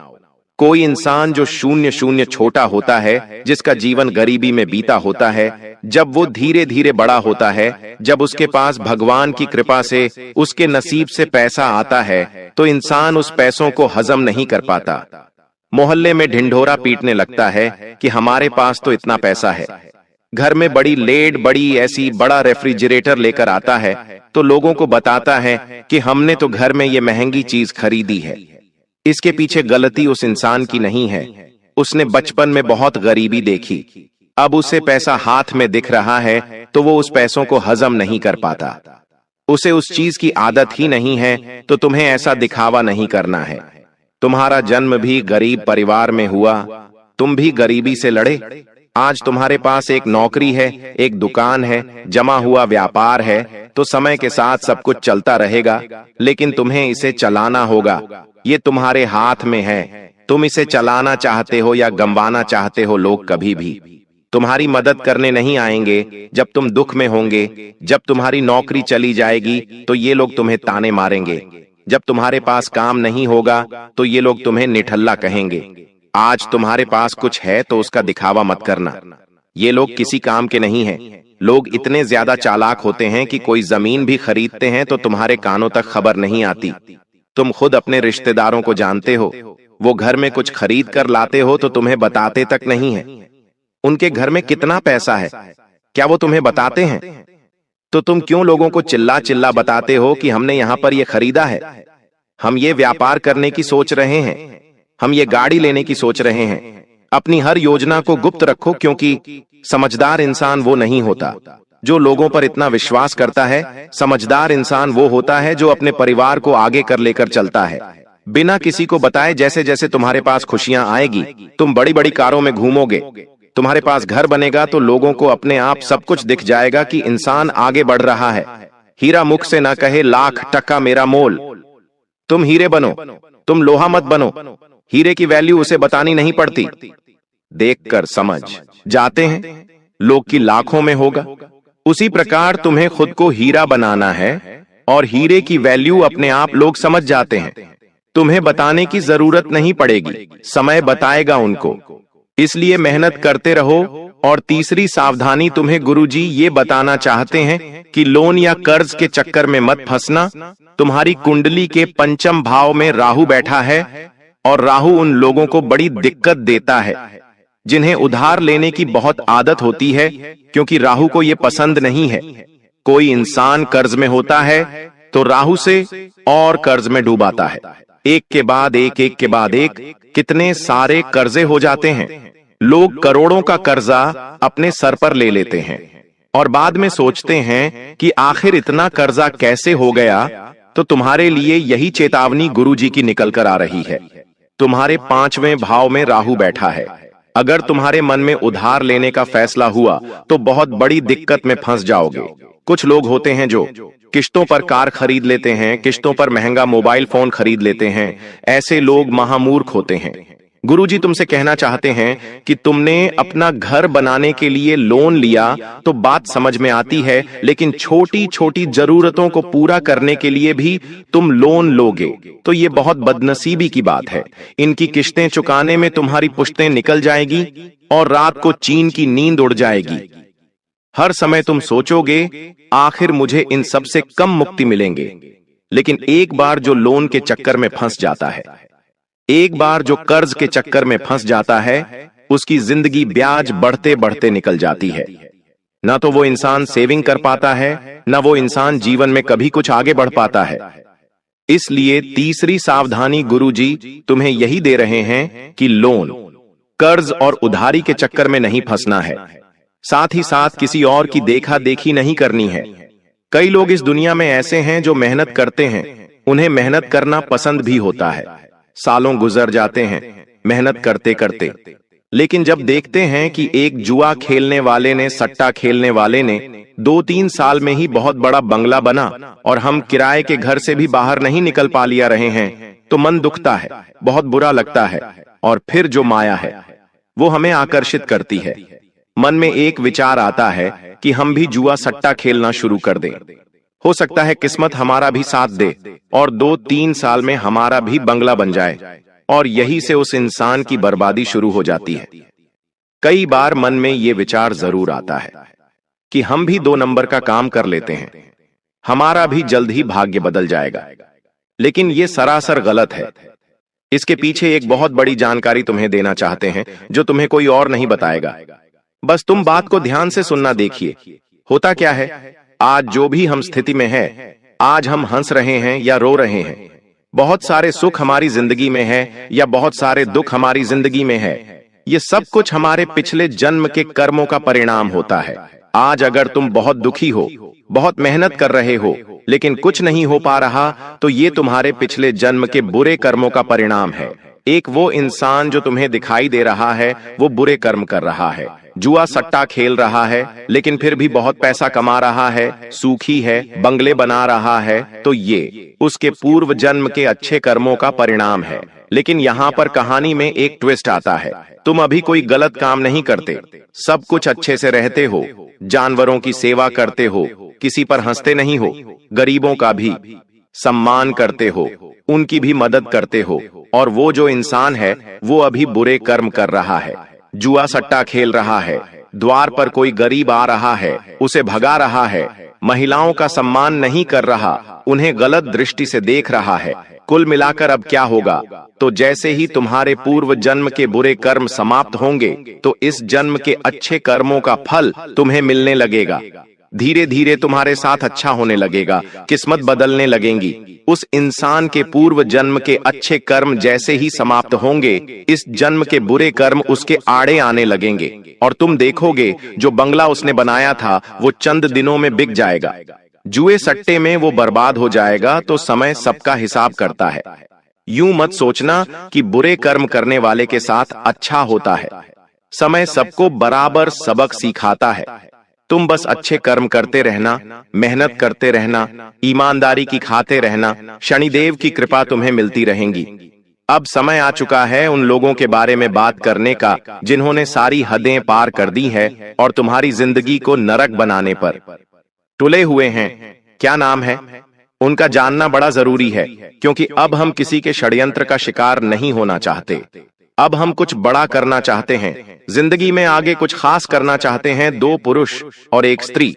Speaker 1: कोई इंसान जो शून्य शून्य छोटा होता है, जिसका जीवन गरीबी में बीता होता है, जब वो धीरे धीरे बड़ा होता है, जब उसके पास भगवान की कृपा से उसके नसीब से पैसा आता है, तो इंसान उस पैसों को हजम नहीं कर पाता। मोहल्ले में ढिंढोरा पीटने लगता है कि हमारे पास तो इतना पैसा है। घर में बड़ी लेड, बड़ी ऐसी बड़ा रेफ्रिजरेटर लेकर आता है तो लोगों को बताता है कि हमने तो घर में ये महंगी चीज खरीदी है। इसके पीछे गलती उस इंसान की नहीं है, उसने बचपन में बहुत गरीबी देखी। अब उसे पैसा हाथ में दिख रहा है तो वो उस पैसों को हजम नहीं कर पाता। उसे उस चीज की आदत ही नहीं है, तो तुम्हें ऐसा दिखावा नहीं करना है। तुम्हारा जन्म भी गरीब परिवार में हुआ, तुम भी गरीबी से लड़े। आज तुम्हारे पास एक नौकरी है, एक दुकान है, जमा हुआ व्यापार है, तो समय के साथ सब कुछ चलता रहेगा, लेकिन तुम्हें इसे चलाना होगा। ये तुम्हारे हाथ में है, तुम इसे चलाना चाहते हो या गंवाना चाहते हो। लोग कभी भी तुम्हारी मदद करने नहीं आएंगे जब तुम दुख में होंगे। जब तुम्हारी नौकरी चली जाएगी तो ये लोग तुम्हें ताने मारेंगे। जब तुम्हारे पास काम नहीं होगा तो ये लोग तुम्हें निठल्ला कहेंगे। आज तुम्हारे पास कुछ है तो उसका दिखावा मत करना। ये लोग किसी काम के नहीं हैं। लोग इतने ज्यादा चालाक होते हैं कि कोई जमीन भी खरीदते हैं तो तुम्हारे कानों तक खबर नहीं आती। तुम खुद अपने रिश्तेदारों को जानते हो, वो घर में कुछ खरीद कर लाते हो तो तुम्हें बताते तक नहीं है। उनके घर में कितना पैसा है, क्या वो तुम्हें बताते हैं? तो तुम क्यों लोगों को चिल्ला चिल्ला बताते हो कि हमने यहां पर ये खरीदा है, हम ये व्यापार करने की सोच रहे हैं, हम ये गाड़ी लेने की सोच रहे हैं। अपनी हर योजना को गुप्त रखो, क्योंकि समझदार इंसान वो नहीं होता जो लोगों पर इतना विश्वास करता है। समझदार इंसान वो होता है जो अपने परिवार को आगे कर लेकर चलता है, बिना किसी को बताए। जैसे जैसे तुम्हारे पास खुशियां आएगी, तुम बड़ी बड़ी कारों में घूमोगे, तुम्हारे पास घर बनेगा, तो लोगों को अपने आप सब कुछ दिख जाएगा कि इंसान आगे बढ़ रहा है। हीरा मुख से ना कहे लाख टका मेरा मोल। तुम हीरे बनो, तुम लोहा मत बनो। हीरे की वैल्यू उसे बतानी नहीं पड़ती, देखकर समझ जाते हैं लोग की लाखों में होगा। उसी प्रकार तुम्हें खुद को हीरा बनाना है और हीरे की वैल्यू अपने आप लोग समझ जाते हैं। तुम्हें बताने की जरूरत नहीं पड़ेगी, समय बताएगा उनको। इसलिए मेहनत करते रहो। और तीसरी सावधानी तुम्हें गुरुजी ये बताना चाहते हैं कि लोन या कर्ज के चक्कर में मत फंसना। तुम्हारी कुंडली के पंचम भाव में राहु बैठा है और राहु उन लोगों को बड़ी दिक्कत देता है जिन्हें उधार लेने की बहुत आदत होती है, क्योंकि राहु को ये पसंद नहीं है। कोई इंसान कर्ज में होता है तो राहु से और कर्ज में डूबाता है। एक के बाद एक, एक के बाद एक, कितने सारे कर्जे हो जाते हैं। लोग करोड़ों का कर्जा अपने सर पर ले लेते हैं और बाद में सोचते हैं कि आखिर इतना कर्जा कैसे हो गया। तो तुम्हारे लिए यही चेतावनी गुरुजी की निकल कर आ रही है। तुम्हारे 5वें भाव में राहु बैठा है। अगर तुम्हारे मन में उधार लेने का फैसला हुआ तो बहुत बड़ी दिक्कत में फंस जाओगे। कुछ लोग होते हैं जो किश्तों पर कार खरीद लेते हैं, किश्तों पर महंगा मोबाइल फोन खरीद लेते हैं। ऐसे लोग महामूर्ख होते हैं। गुरुजी तुमसे कहना चाहते हैं कि तुमने अपना घर बनाने के लिए लोन लिया तो बात समझ में आती है, लेकिन छोटी छोटी जरूरतों को पूरा करने के लिए भी तुम लोन लोगे तो ये बहुत बदनसीबी की बात है। इनकी किश्तें चुकाने में तुम्हारी पुश्तें निकल जाएगी और रात को चीन की नींद उड़ जाएगी। हर समय तुम सोचोगे आखिर मुझे इन सब से कम मुक्ति मिलेंगे, लेकिन एक बार जो लोन के चक्कर में फंस जाता है, एक बार जो कर्ज के चक्कर में फंस जाता है, उसकी जिंदगी ब्याज बढ़ते बढ़ते निकल जाती है। ना तो वो इंसान सेविंग कर पाता है, ना वो इंसान जीवन में कभी कुछ आगे बढ़ पाता है। इसलिए तीसरी सावधानी गुरुजी तुम्हें यही दे रहे हैं कि लोन, कर्ज और उधारी के चक्कर में नहीं फंसना है। साथ ही साथ किसी और की देखा देखी नहीं करनी है। कई लोग इस दुनिया में ऐसे हैं जो मेहनत करते हैं, उन्हें मेहनत करना पसंद भी होता है। सालों गुजर जाते हैं मेहनत करते करते, लेकिन जब देखते हैं कि एक जुआ खेलने वाले ने, सट्टा खेलने वाले ने 2-3 साल में ही बहुत बड़ा बंगला बना और हम किराए के घर से भी बाहर नहीं निकल पा लिया रहे हैं, तो मन दुखता है, बहुत बुरा लगता है। और फिर जो माया है वो हमें आकर्षित करती है। मन में एक विचार आता है कि हम भी जुआ सट्टा खेलना शुरू कर दें। हो सकता है किस्मत हमारा भी साथ दे और 2-3 साल में हमारा भी बंगला बन जाए, और यही से उस इंसान की बर्बादी शुरू हो जाती है। कई बार मन में ये विचार जरूर आता है कि हम भी 2 नंबर का काम कर लेते हैं, हमारा भी जल्द ही भाग्य बदल जाएगा। लेकिन ये सरासर गलत है। इसके पीछे एक बहुत बड़ी जानकारी तुम्हें देना चाहते हैं जो तुम्हें कोई और नहीं बताएगा। बस तुम बात को ध्यान से सुनना। देखिए, होता क्या है, आज जो भी हम स्थिति में है, आज हम हंस रहे हैं या रो रहे हैं, बहुत सारे सुख हमारी जिंदगी में है या बहुत सारे दुख हमारी जिंदगी में है, ये सब कुछ हमारे पिछले जन्म के कर्मों का परिणाम होता है। आज अगर तुम बहुत दुखी हो, बहुत मेहनत कर रहे हो, लेकिन कुछ नहीं हो पा रहा, तो ये तुम्हारे पिछले जन्म के बुरे कर्मों का परिणाम है। एक वो इंसान जो तुम्हें दिखाई दे रहा है वो बुरे कर्म कर रहा है, जुआ सट्टा खेल रहा है, लेकिन फिर भी बहुत पैसा कमा रहा है, सुखी है, बंगले बना रहा है, तो ये उसके पूर्व जन्म के अच्छे कर्मों का परिणाम है। लेकिन यहाँ पर कहानी में एक ट्विस्ट आता है। तुम अभी कोई गलत काम नहीं करते, सब कुछ अच्छे से रहते हो, जानवरों की सेवा करते हो, किसी पर हंसते नहीं हो, गरीबों का भी सम्मान करते हो, उनकी भी मदद करते हो, और वो जो इंसान है वो अभी बुरे कर्म कर रहा है, जुआ सट्टा खेल रहा है, द्वार पर कोई गरीब आ रहा है, उसे भगा रहा है, महिलाओं का सम्मान नहीं कर रहा, उन्हें गलत दृष्टि से देख रहा है। कुल मिलाकर अब क्या होगा, तो जैसे ही तुम्हारे पूर्व जन्म के बुरे कर्म समाप्त होंगे तो इस जन्म के अच्छे कर्मों का फल तुम्हें मिलने लगेगा। धीरे धीरे तुम्हारे साथ अच्छा होने लगेगा, किस्मत बदलने लगेंगी। उस इंसान के पूर्व जन्म के अच्छे कर्म जैसे ही समाप्त होंगे, इस जन्म के बुरे कर्म उसके आड़े आने लगेंगे, और तुम देखोगे जो बंगला उसने बनाया था वो चंद दिनों में बिक जाएगा। जुए सट्टे में वो बर्बाद हो जाएगा। तो समय सबका हिसाब करता है। यूं मत सोचना कि बुरे कर्म करने वाले के साथ अच्छा होता है। समय सबको बराबर सबक सिखाता है। तुम बस अच्छे कर्म करते रहना, मेहनत करते रहना, ईमानदारी की खाते रहना, शनिदेव की कृपा तुम्हें मिलती रहेंगी। अब समय आ चुका है उन लोगों के बारे में बात करने का जिन्होंने सारी हदें पार कर दी है और तुम्हारी जिंदगी को नरक बनाने पर तुले हुए हैं। क्या नाम है उनका, जानना बड़ा जरूरी है, क्योंकि अब हम किसी के षड्यंत्र का शिकार नहीं होना चाहते। अब हम कुछ बड़ा करना चाहते हैं, जिंदगी में आगे कुछ खास करना चाहते हैं। 2 पुरुष और 1 स्त्री,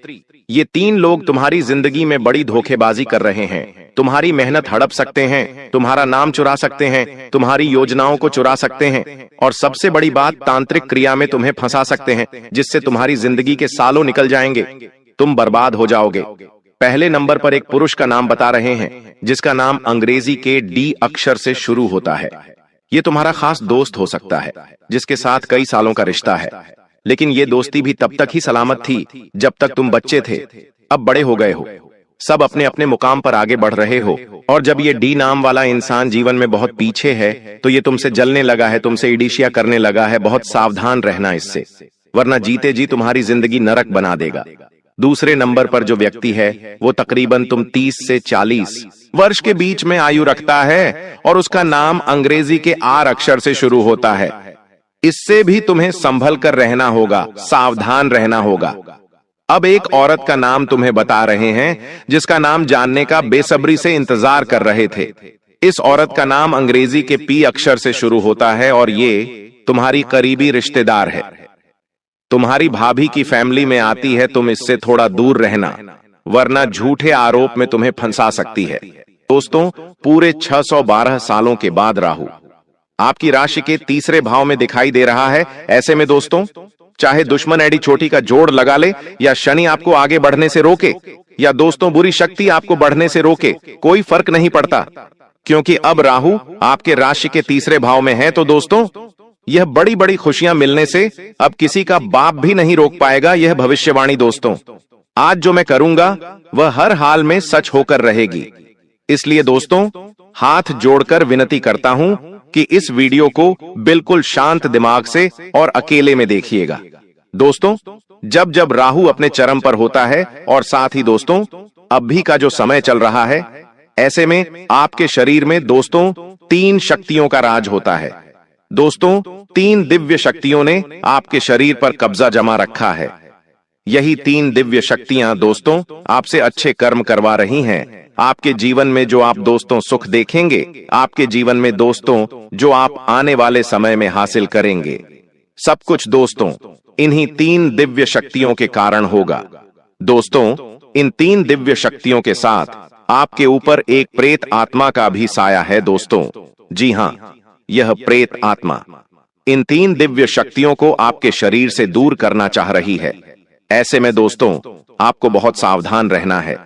Speaker 1: ये 3 लोग तुम्हारी जिंदगी में बड़ी धोखेबाजी कर रहे हैं। तुम्हारी मेहनत हड़प सकते हैं, तुम्हारा नाम चुरा सकते हैं, तुम्हारी योजनाओं को चुरा सकते हैं, और सबसे बड़ी बात, तांत्रिक क्रिया में तुम्हें फंसा सकते हैं, जिससे तुम्हारी जिंदगी के सालों निकल जाएंगे, तुम बर्बाद हो जाओगे। पहले नंबर पर एक पुरुष का नाम बता रहे हैं जिसका नाम अंग्रेजी के D अक्षर से शुरू होता है। ये तुम्हारा खास दोस्त हो सकता है जिसके साथ कई सालों का रिश्ता है, लेकिन ये दोस्ती भी तब तक ही सलामत थी जब तक तुम बच्चे थे। अब बड़े हो गए हो, सब अपने अपने मुकाम पर आगे बढ़ रहे हो, और जब ये D नाम वाला इंसान जीवन में बहुत पीछे है तो ये तुमसे जलने लगा है, तुमसे ईर्ष्या करने लगा है। बहुत सावधान रहना इससे, वरना जीते जी तुम्हारी जिंदगी नरक बना देगा। दूसरे नंबर पर जो व्यक्ति है वो तकरीबन तुम 30 से 40 वर्ष के बीच में आयु रखता है और उसका नाम अंग्रेजी के आर अक्षर से शुरू होता है। इससे भी तुम्हें संभल कर रहना होगा, सावधान रहना होगा। अब एक औरत का नाम तुम्हें बता रहे हैं जिसका नाम जानने का बेसब्री से इंतजार कर रहे थे। इस औरत का नाम अंग्रेजी के पी अक्षर से शुरू होता है और ये तुम्हारी करीबी रिश्तेदार है। तुम्हारी भाभी की फैमिली में आती है। तुम इससे थोड़ा दूर रहना, वरना झूठे आरोप में तुम्हें फंसा सकती है। दोस्तों, पूरे 612 सालों के बाद राहु आपकी राशि के तीसरे भाव में दिखाई दे रहा है। ऐसे में दोस्तों, चाहे दुश्मन एडी चोटी का जोड़ लगा ले या शनि आपको आगे बढ़ने से रोके या दोस्तों बुरी शक्ति आपको बढ़ने से रोके, कोई फर्क नहीं पड़ता, क्योंकि अब राहु आपके राशि के तीसरे भाव में है। तो दोस्तों, यह बड़ी बड़ी खुशियां मिलने से अब किसी का बाप भी नहीं रोक पाएगा। यह भविष्यवाणी दोस्तों आज जो मैं करूंगा वह हर हाल में सच होकर रहेगी। इसलिए दोस्तों, हाथ जोड़कर विनती करता हूं कि इस वीडियो को बिल्कुल शांत दिमाग से और अकेले में देखिएगा। दोस्तों, जब जब राहु अपने चरम पर होता है और साथ ही दोस्तों अभी का जो समय चल रहा है, ऐसे में आपके शरीर में दोस्तों 3 शक्तियों का राज होता है। दोस्तों, 3 दिव्य शक्तियों ने आपके शरीर पर कब्जा जमा रखा है। यही 3 दिव्य शक्तियां दोस्तों आपसे अच्छे कर्म करवा रही हैं। आपके जीवन में जो आप दोस्तों सुख देखेंगे, आपके जीवन में दोस्तों जो आप आने वाले समय में हासिल करेंगे, सब कुछ दोस्तों इन्हीं 3 दिव्य शक्तियों के कारण होगा। दोस्तों, इन 3 दिव्य शक्तियों के साथ आपके ऊपर एक प्रेत आत्मा का भी साया है। दोस्तों, जी हां, यह प्रेत आत्मा इन 3 दिव्य शक्तियों को आपके शरीर से दूर करना चाह रही है। ऐसे में दोस्तों आपको बहुत सावधान रहना है।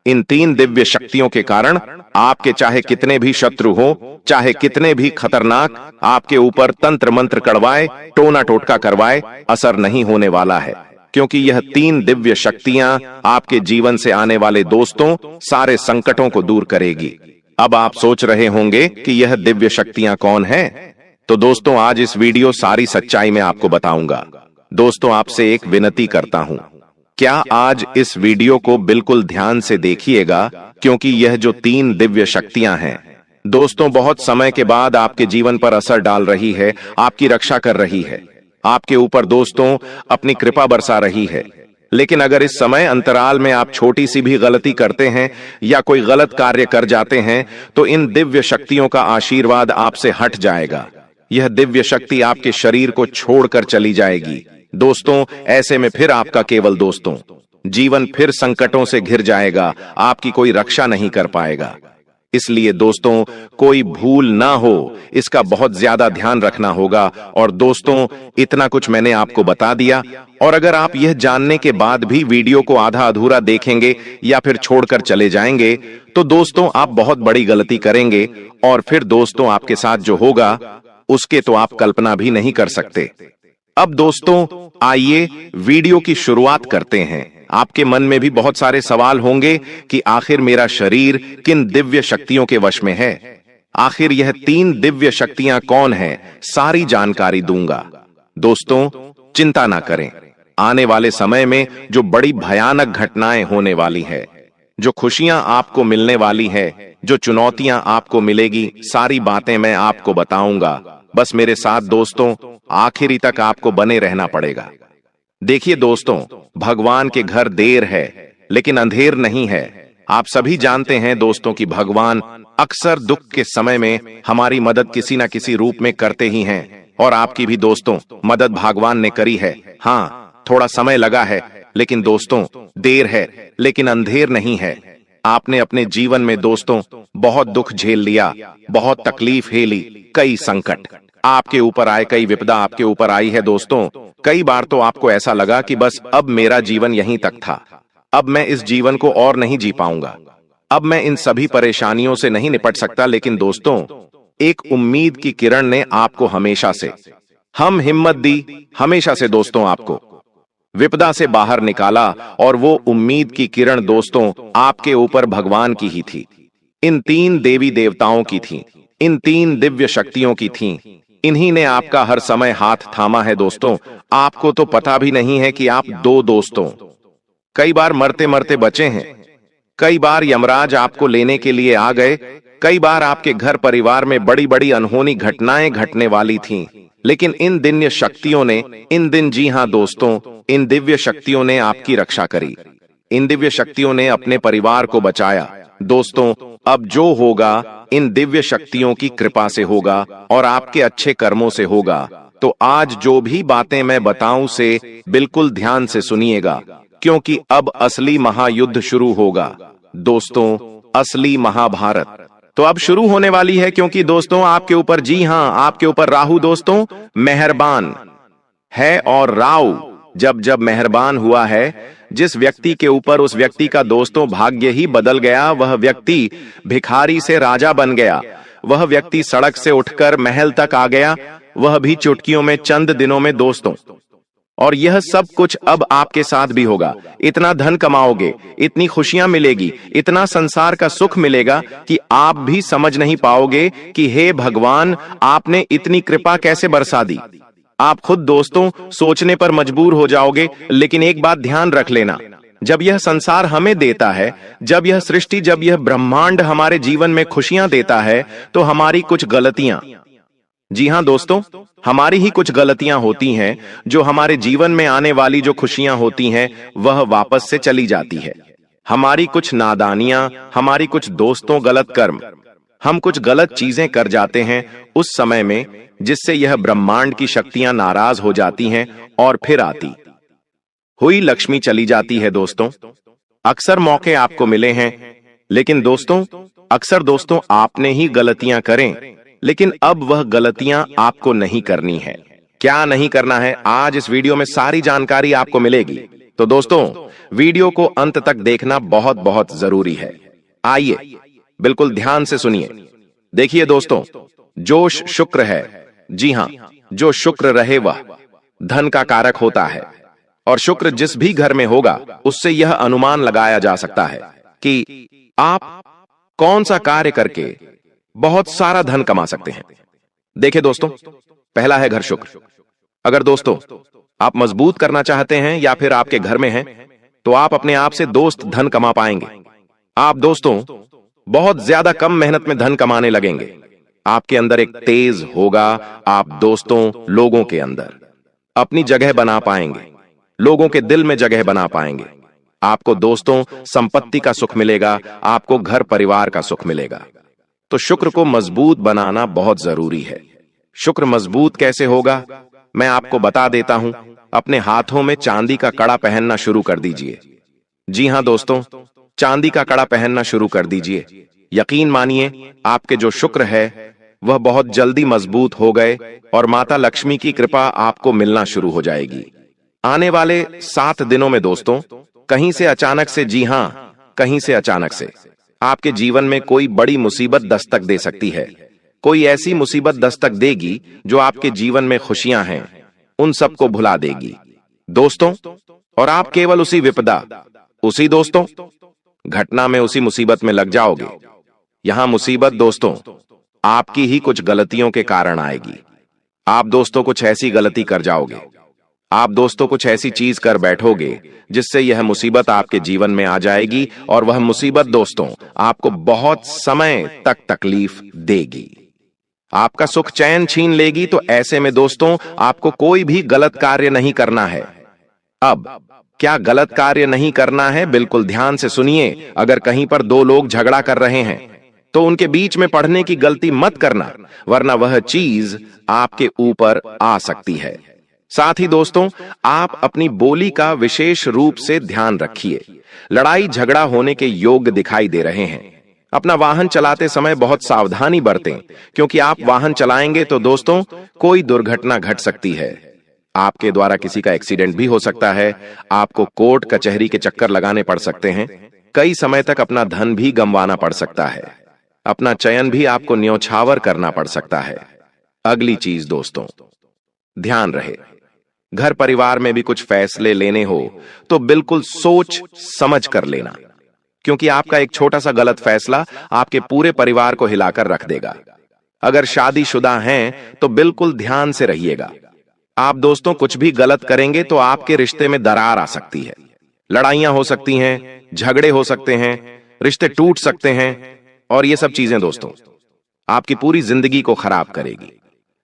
Speaker 1: इन 3 दिव्य शक्तियों के कारण आपके चाहे कितने भी शत्रु हो, चाहे कितने भी खतरनाक आपके ऊपर तंत्र मंत्र कड़वाए, टोना टोटका करवाए, असर नहीं होने वाला है, क्योंकि यह 3 दिव्य शक्तियां आपके जीवन से आने वाले दोस्तों सारे संकटों को दूर करेगी। अब आप सोच रहे होंगे कि यह दिव्य शक्तियां कौन है? तो दोस्तों, आज इस वीडियो सारी सच्चाई में आपको बताऊंगा। दोस्तों, आपसे एक विनती करता हूं, क्या आज इस वीडियो को बिल्कुल ध्यान से देखिएगा, क्योंकि यह जो 3 दिव्य शक्तियां हैं दोस्तों बहुत समय के बाद आपके जीवन पर असर डाल रही है, आपकी रक्षा कर रही है, आपके ऊपर दोस्तों अपनी कृपा बरसा रही है। लेकिन अगर इस समय अंतराल में आप छोटी सी भी गलती करते हैं या कोई गलत कार्य कर जाते हैं, तो इन दिव्य शक्तियों का आशीर्वाद आपसे हट जाएगा। यह दिव्य शक्ति आपके शरीर को छोड़कर चली जाएगी। दोस्तों, ऐसे में फिर आपका केवल दोस्तों जीवन फिर संकटों से घिर जाएगा, आपकी कोई रक्षा नहीं कर पाएगा। इसलिए दोस्तों, कोई भूल ना हो, इसका बहुत ज्यादा ध्यान रखना होगा। और दोस्तों, इतना कुछ मैंने आपको बता दिया, और अगर आप यह जानने के बाद भी वीडियो को आधा अधूरा देखेंगे या फिर छोड़कर चले जाएंगे, तो दोस्तों आप बहुत बड़ी गलती करेंगे, और फिर दोस्तों आपके साथ जो होगा उसके तो आप कल्पना भी नहीं कर सकते। अब दोस्तों आइए वीडियो की शुरुआत करते हैं। आपके मन में भी बहुत सारे सवाल होंगे कि आखिर मेरा शरीर किन दिव्य शक्तियों के वश में है, आखिर यह 3 दिव्य शक्तियां कौन हैं, सारी जानकारी दूंगा। दोस्तों, चिंता ना करें, आने वाले समय में जो बड़ी भयानक घटनाएं होने वाली है, जो खुशियां आपको मिलने वाली है, जो चुनौतियां आपको मिलेगी, सारी बातें मैं आपको बताऊंगा। बस मेरे साथ दोस्तों आखिरी तक आपको बने रहना पड़ेगा। देखिए दोस्तों, भगवान के घर देर है लेकिन अंधेर नहीं है। आप सभी जानते हैं दोस्तों कि भगवान अक्सर दुख के समय में हमारी मदद किसी न किसी रूप में करते ही हैं, और आपकी भी दोस्तों मदद भगवान ने करी है। हाँ, थोड़ा समय लगा है, लेकिन दोस्तों देर है लेकिन अंधेर नहीं है। आपने अपने जीवन में दोस्तों बहुत दुख झेल लिया, बहुत तकलीफ झेली, कई संकट आपके ऊपर आए, कई विपदा आपके ऊपर आई है। दोस्तों, कई बार तो आपको ऐसा लगा कि बस अब मेरा जीवन यहीं तक था, अब मैं इस जीवन को और नहीं जी पाऊंगा, अब मैं इन सभी परेशानियों से नहीं निपट सकता। लेकिन दोस्तों, एक उम्मीद की किरण ने आपको हमेशा से हम हिम्मत दी, हमेशा से दोस्तों आपको विपदा से बाहर निकाला, और वो उम्मीद की किरण दोस्तों आपके ऊपर भगवान की ही थी, इन 3 देवी देवताओं की थी, इन 3 दिव्य शक्तियों की थी। इन्हीं ने आपका हर समय हाथ थामा है। दोस्तों, आपको तो पता भी नहीं है कि आप 2 दोस्तों कई बार मरते मरते बचे हैं, कई बार यमराज आपको लेने के लिए आ गए। कई बार आपके घर परिवार में बड़ी बड़ी अनहोनी घटनाएं घटने वाली थीं। लेकिन इन दिव्य शक्तियों ने, जी हां दोस्तों, इन दिव्य शक्तियों ने आपकी रक्षा करी। इन दिव्य शक्तियों ने अपने परिवार को बचाया। दोस्तों, अब जो होगा इन दिव्य शक्तियों की कृपा से होगा और आपके अच्छे कर्मों से होगा। तो आज जो भी बातें मैं बताऊं से बिल्कुल ध्यान से सुनिएगा, क्योंकि अब असली महायुद्ध शुरू होगा। दोस्तों, असली महाभारत तो अब शुरू होने वाली है, क्योंकि दोस्तों आपके ऊपर, जी हां, आपके ऊपर राहु दोस्तों मेहरबान है। और राहु जब मेहरबान हुआ है जिस व्यक्ति के ऊपर, उस व्यक्ति का दोस्तों भाग्य ही बदल गया। वह व्यक्ति भिखारी से राजा बन गया। वह व्यक्ति सड़क से उठकर महल तक आ गया, वह भी चुटकियों में, चंद दिनों में दोस्तों। और यह सब कुछ अब आपके साथ भी होगा। इतना धन कमाओगे, इतनी खुशियां मिलेगी, इतना संसार का सुख मिलेगा कि आप भी समझ नहीं पाओगे कि हे भगवान, आपने इतनी कृपा कैसे बरसा दी। आप खुद दोस्तों सोचने पर मजबूर हो जाओगे। लेकिन एक बात ध्यान रख लेना, जब यह संसार हमें देता है, जब यह सृष्टि, जब यह ब्रह्मांड हमारे जीवन में खुशियां देता है, तो हमारी कुछ गलतियां, जी हां दोस्तों, हमारी ही कुछ गलतियां होती हैं जो हमारे जीवन में आने वाली जो खुशियां होती हैं वह वापस से चली जाती है। हमारी कुछ नादानियां, हमारी कुछ दोस्तों गलत कर्म, हम कुछ गलत चीजें कर जाते हैं उस समय में, जिससे यह ब्रह्मांड की शक्तियां नाराज हो जाती हैं और फिर आती हुई लक्ष्मी चली जाती है। दोस्तों, अक्सर मौके आपको मिले हैं, लेकिन दोस्तों अक्सर दोस्तों आपने ही गलतियां करें, लेकिन अब वह गलतियां आपको नहीं करनी है। क्या नहीं करना है, आज इस वीडियो में सारी जानकारी आपको मिलेगी। तो दोस्तों वीडियो को अंत तक देखना बहुत बहुत जरूरी है। आइए बिल्कुल ध्यान से सुनिए। देखिए दोस्तों, जो शुक्र है, जी हां, जो शुक्र रहे वह धन का कारक होता है। और शुक्र जिस भी घर में होगा, उससे यह अनुमान लगाया जा सकता है कि आप कौन सा कार्य करके बहुत सारा धन कमा सकते हैं। देखिए दोस्तों, पहला है घर शुक्र। अगर दोस्तों आप मजबूत करना चाहते हैं या फिर आपके घर में हैं, तो आप अपने आप से दोस्त धन कमा पाएंगे। आप दोस्तों बहुत ज्यादा कम मेहनत में धन कमाने लगेंगे। आपके अंदर एक तेज होगा। आप दोस्तों लोगों के अंदर अपनी जगह बना पाएंगे, लोगों के दिल में जगह बना पाएंगे। आपको दोस्तों संपत्ति का सुख मिलेगा, आपको घर परिवार का सुख मिलेगा। तो शुक्र को मजबूत बनाना बहुत जरूरी है। शुक्र मजबूत कैसे होगा, मैं आपको बता देता हूं। अपने हाथों में चांदी का कड़ा पहनना शुरू कर दीजिए। जी हां दोस्तों, चांदी का कड़ा पहनना शुरू कर दीजिए। यकीन मानिए, आपके जो शुक्र है वह बहुत जल्दी मजबूत हो गए और माता लक्ष्मी की कृपा आपको मिलना शुरू हो जाएगी। आने वाले 7 दिनों में दोस्तों कहीं से अचानक से, जी हां, कहीं से अचानक से आपके जीवन में कोई बड़ी मुसीबत दस्तक दे सकती है। कोई ऐसी मुसीबत दस्तक देगी जो आपके जीवन में खुशियां हैं उन सबको भुला देगी दोस्तों। और आप केवल उसी विपदा, उसी दोस्तों घटना में, उसी मुसीबत में लग जाओगे। यहां मुसीबत दोस्तों आपकी ही कुछ गलतियों के कारण आएगी। आप दोस्तों कुछ ऐसी गलती कर जाओगे, आप दोस्तों कुछ ऐसी चीज कर बैठोगे जिससे यह मुसीबत आपके जीवन में आ जाएगी। और वह मुसीबत दोस्तों आपको बहुत समय तक तकलीफ देगी, आपका सुख चैन छीन लेगी। तो ऐसे में दोस्तों आपको कोई भी गलत कार्य नहीं करना है। अब क्या गलत कार्य नहीं करना है, बिल्कुल ध्यान से सुनिए। अगर कहीं पर 2 लोग झगड़ा कर रहे हैं तो उनके बीच में पड़ने की गलती मत करना, वरना वह चीज आपके ऊपर आ सकती है। साथ ही दोस्तों आप अपनी बोली का विशेष रूप से ध्यान रखिए। लड़ाई झगड़ा होने के योग दिखाई दे रहे हैं। अपना वाहन चलाते समय बहुत सावधानी बरतें, क्योंकि आप वाहन चलाएंगे तो दोस्तों कोई दुर्घटना घट सकती है। आपके द्वारा किसी का एक्सीडेंट भी हो सकता है। आपको कोर्ट कचहरी के चक्कर लगाने पड़ सकते हैं। कई समय तक अपना धन भी गंवाना पड़ सकता है। अपना चयन भी आपको न्योछावर करना पड़ सकता है। अगली चीज दोस्तों ध्यान रहे, घर परिवार में भी कुछ फैसले लेने हो तो बिल्कुल सोच समझ कर लेना, क्योंकि आपका एक छोटा सा गलत फैसला आपके पूरे परिवार को हिलाकर रख देगा। अगर शादीशुदा हैं तो बिल्कुल ध्यान से रहिएगा। आप दोस्तों कुछ भी गलत करेंगे तो आपके रिश्ते में दरार आ सकती है, लड़ाइयां हो सकती हैं, झगड़े हो सकते हैं। रिश्ते टूट सकते हैं, और ये सब चीजें दोस्तों आपकी पूरी जिंदगी को खराब करेगी।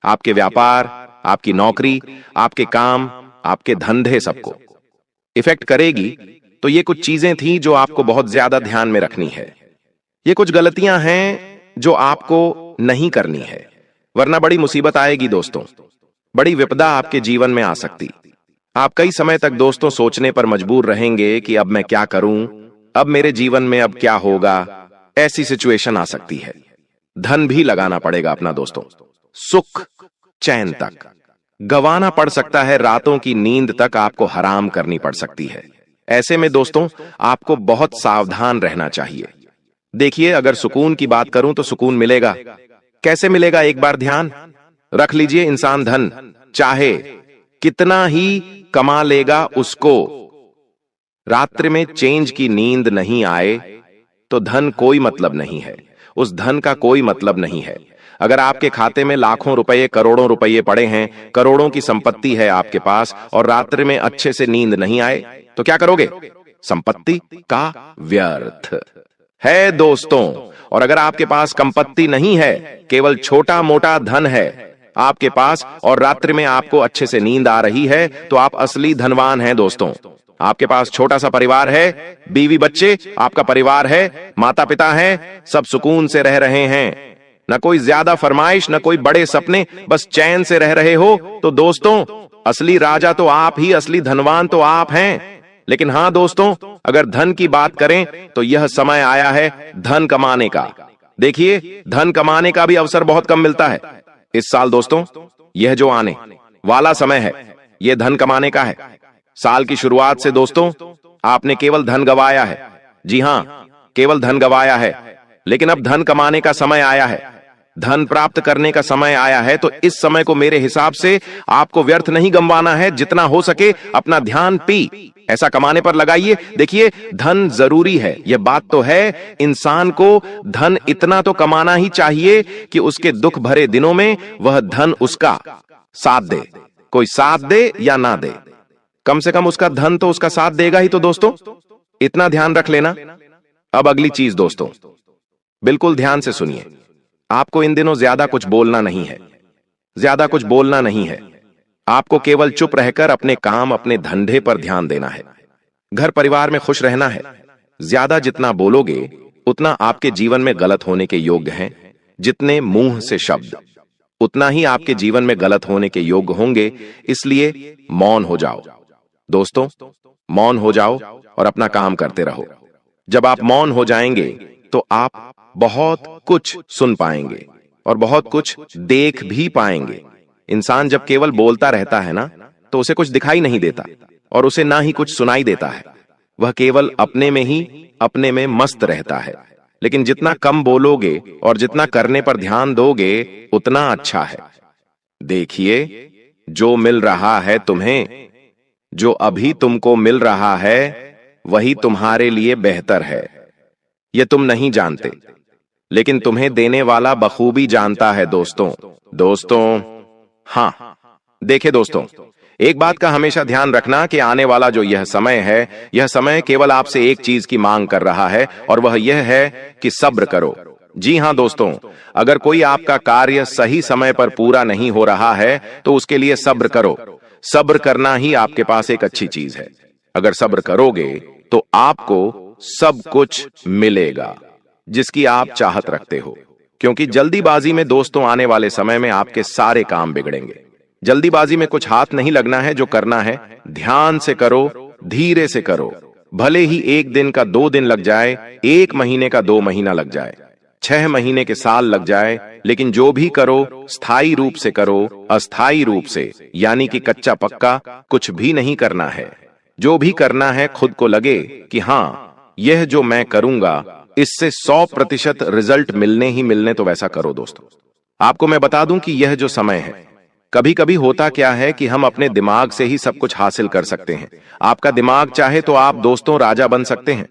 Speaker 1: आपके व्यापार, आपकी नौकरी, आपके काम, आपके धंधे, सबको इफेक्ट करेगी। तो ये कुछ चीजें थी जो आपको बहुत ज्यादा ध्यान में रखनी है। ये कुछ गलतियां हैं जो आपको नहीं करनी है, वरना बड़ी मुसीबत आएगी दोस्तों। बड़ी विपदा आपके जीवन में आ सकती। आप कई समय तक दोस्तों सोचने पर मजबूर रहेंगे कि अब मैं क्या करूं, अब मेरे जीवन में अब क्या होगा। ऐसी सिचुएशन आ सकती है। धन भी लगाना पड़ेगा अपना दोस्तों, सुख चैन तक गंवाना पड़ सकता है, रातों की नींद तक आपको हराम करनी पड़ सकती है। ऐसे में दोस्तों आपको बहुत सावधान रहना चाहिए। देखिए, अगर सुकून की बात करूं तो सुकून मिलेगा। कैसे मिलेगा, एक बार ध्यान रख लीजिए। इंसान धन चाहे कितना ही कमा लेगा, उसको रात्रि में चैन की नींद नहीं आए तो धन कोई मतलब नहीं है, उस धन का कोई मतलब नहीं है। अगर आपके खाते में लाखों रुपए, करोड़ों रुपए पड़े हैं, करोड़ों की संपत्ति है आपके पास, और रात्रि में अच्छे से नींद नहीं आए, तो क्या करोगे? संपत्ति का व्यर्थ है दोस्तों। और अगर आपके पास संपत्ति नहीं है, केवल छोटा मोटा धन है आपके पास, और रात्रि में आपको अच्छे से नींद आ रही है, तो आप असली धनवान हैं दोस्तों। आपके पास छोटा सा परिवार है, बीवी बच्चे, आपका परिवार है, माता पिता हैं, सब सुकून से रह रहे हैं, न कोई ज्यादा फरमाइश, न कोई बड़े सपने, बस चैन से रह रहे हो, तो दोस्तों असली राजा तो आप ही, असली धनवान तो आप हैं। लेकिन हां दोस्तों, अगर धन की बात करें तो यह समय आया है धन कमाने का। देखिए, धन कमाने का भी अवसर बहुत कम मिलता है इस साल दोस्तों। यह जो आने वाला समय है, यह धन कमाने का है। साल की शुरुआत से दोस्तों आपने केवल धन गंवाया है। जी हां, केवल धन गंवाया है, लेकिन अब धन कमाने का समय आया है, धन प्राप्त करने का समय आया है। तो इस समय को मेरे हिसाब से आपको व्यर्थ नहीं गंवाना है। जितना हो सके अपना ध्यान ऐसा कमाने पर लगाइए। देखिए, धन जरूरी है, यह बात तो है। इंसान को धन इतना तो कमाना ही चाहिए कि उसके दुख भरे दिनों में वह धन उसका साथ दे। कोई साथ दे या ना दे, कम से कम उसका धन तो उसका साथ देगा ही। तो दोस्तों इतना ध्यान रख लेना। अब अगली चीज दोस्तों, बिल्कुल ध्यान से सुनिए। आपको इन दिनों ज्यादा कुछ बोलना नहीं है, ज्यादा कुछ बोलना नहीं है। आपको केवल चुप रहकर अपने काम, अपने धंधे पर ध्यान देना है। घर परिवार में खुश रहना है। ज्यादा जितना बोलोगे उतना आपके जीवन में गलत होने के योग्य हैं। जितने मुंह से शब्द, उतना ही आपके जीवन में गलत होने के योग्य होंगे। इसलिए मौन हो जाओ दोस्तों, मौन हो जाओ और अपना काम करते रहो। जब आप मौन हो जाएंगे तो आप बहुत कुछ सुन पाएंगे और बहुत कुछ देख भी पाएंगे। इंसान जब केवल बोलता रहता है ना, तो उसे कुछ दिखाई नहीं देता और उसे ना ही कुछ सुनाई देता है। वह केवल अपने में ही, अपने में मस्त रहता है। लेकिन जितना कम बोलोगे और जितना करने पर ध्यान दोगे, उतना अच्छा है। देखिए, जो मिल रहा है तुम्हें, जो अभी तुमको मिल रहा है, वही तुम्हारे लिए बेहतर है। यह तुम नहीं जानते, लेकिन तुम्हें देने वाला बखूबी जानता है दोस्तों। हां, देखिए दोस्तों, एक बात का हमेशा ध्यान रखना कि आने वाला जो यह समय है, यह समय केवल आपसे एक चीज की मांग कर रहा है, और वह यह है कि सब्र करो। जी हां दोस्तों, अगर कोई आपका कार्य सही समय पर पूरा नहीं हो रहा है, तो उसके लिए सब्र करो। सब्र करना ही आपके पास एक अच्छी चीज है। अगर सब्र करोगे तो आपको सब कुछ मिलेगा जिसकी आप चाहत रखते हो। क्योंकि जल्दीबाजी में दोस्तों आने वाले समय में आपके सारे काम बिगड़ेंगे। जल्दीबाजी में कुछ हाथ नहीं लगना है। जो करना है ध्यान से करो, धीरे से करो। भले ही एक दिन का 2 दिन लग जाए, 1 महीने का 2 महीना लग जाए, 6 महीने के साल लग जाए, लेकिन जो भी करो स्थायी रूप से करो। अस्थायी रूप से यानी कि कच्चा पक्का कुछ भी नहीं करना है। जो भी करना है खुद को लगे कि हां, यह जो मैं करूंगा इससे 100% रिजल्ट मिलने ही मिलने, तो वैसा करो दोस्तों। आपको मैं बता दूं कि यह जो समय है, कभी कभी होता क्या है कि हम अपने दिमाग से ही सब कुछ हासिल कर सकते हैं। आपका दिमाग चाहे तो आप दोस्तों राजा बन सकते हैं,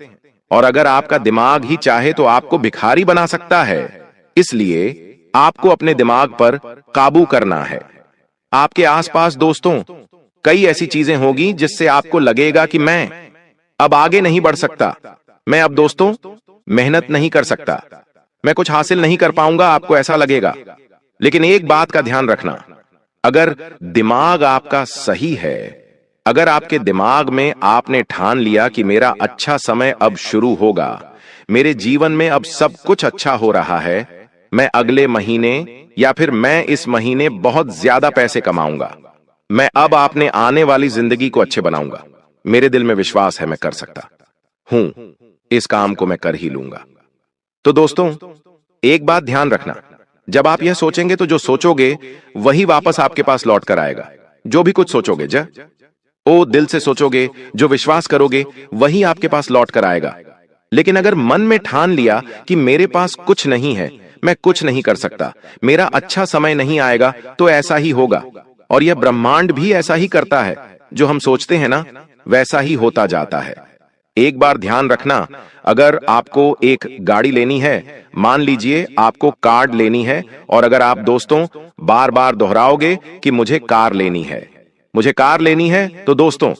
Speaker 1: और अगर आपका दिमाग ही चाहे तो आपको भिखारी बना सकता है। इसलिए आपको अपने दिमाग पर काबू करना है। आपके आसपास दोस्तों कई ऐसी चीजें होगी जिससे आपको लगेगा कि मैं अब आगे नहीं बढ़ सकता। मैं अब दोस्तों मेहनत नहीं कर सकता, मैं कुछ हासिल नहीं कर पाऊंगा, आपको ऐसा लगेगा। लेकिन एक बात का ध्यान रखना, अगर दिमाग आपका सही है, अगर आपके दिमाग में आपने ठान लिया कि मेरा अच्छा समय अब शुरू होगा, मेरे जीवन में अब सब कुछ अच्छा हो रहा है, मैं अगले महीने या फिर मैं इस महीने बहुत ज्यादा पैसे कमाऊंगा, मैं अब आपने आने वाली जिंदगी को अच्छे बनाऊंगा, मेरे दिल में विश्वास है मैं कर सकता हूं, इस काम को मैं कर ही लूंगा। तो दोस्तों, एक बात ध्यान रखना, जब आप यह सोचेंगे तो जो सोचोगे वही वापस आपके पास लौट कर आएगा। जो भी कुछ सोचोगे दिल से सोचोगे, जो विश्वास करोगे वही आपके पास लौट कर आएगा। लेकिन अगर मन में ठान लिया कि मेरे पास कुछ नहीं है, मैं कुछ नहीं कर सकता, मेरा अच्छा समय नहीं आएगा, तो ऐसा ही होगा। और यह ब्रह्मांड भी ऐसा ही करता है, जो हम सोचते हैं ना, वैसा ही होता जाता है। एक बार ध्यान रखना, अगर आपको एक गाड़ी लेनी है, मान लीजिए आपको कार लेनी है, और अगर आप दोस्तों बार बार दोहराओगे कि मुझे कार लेनी है, मुझे कार लेनी है, तो दोस्तों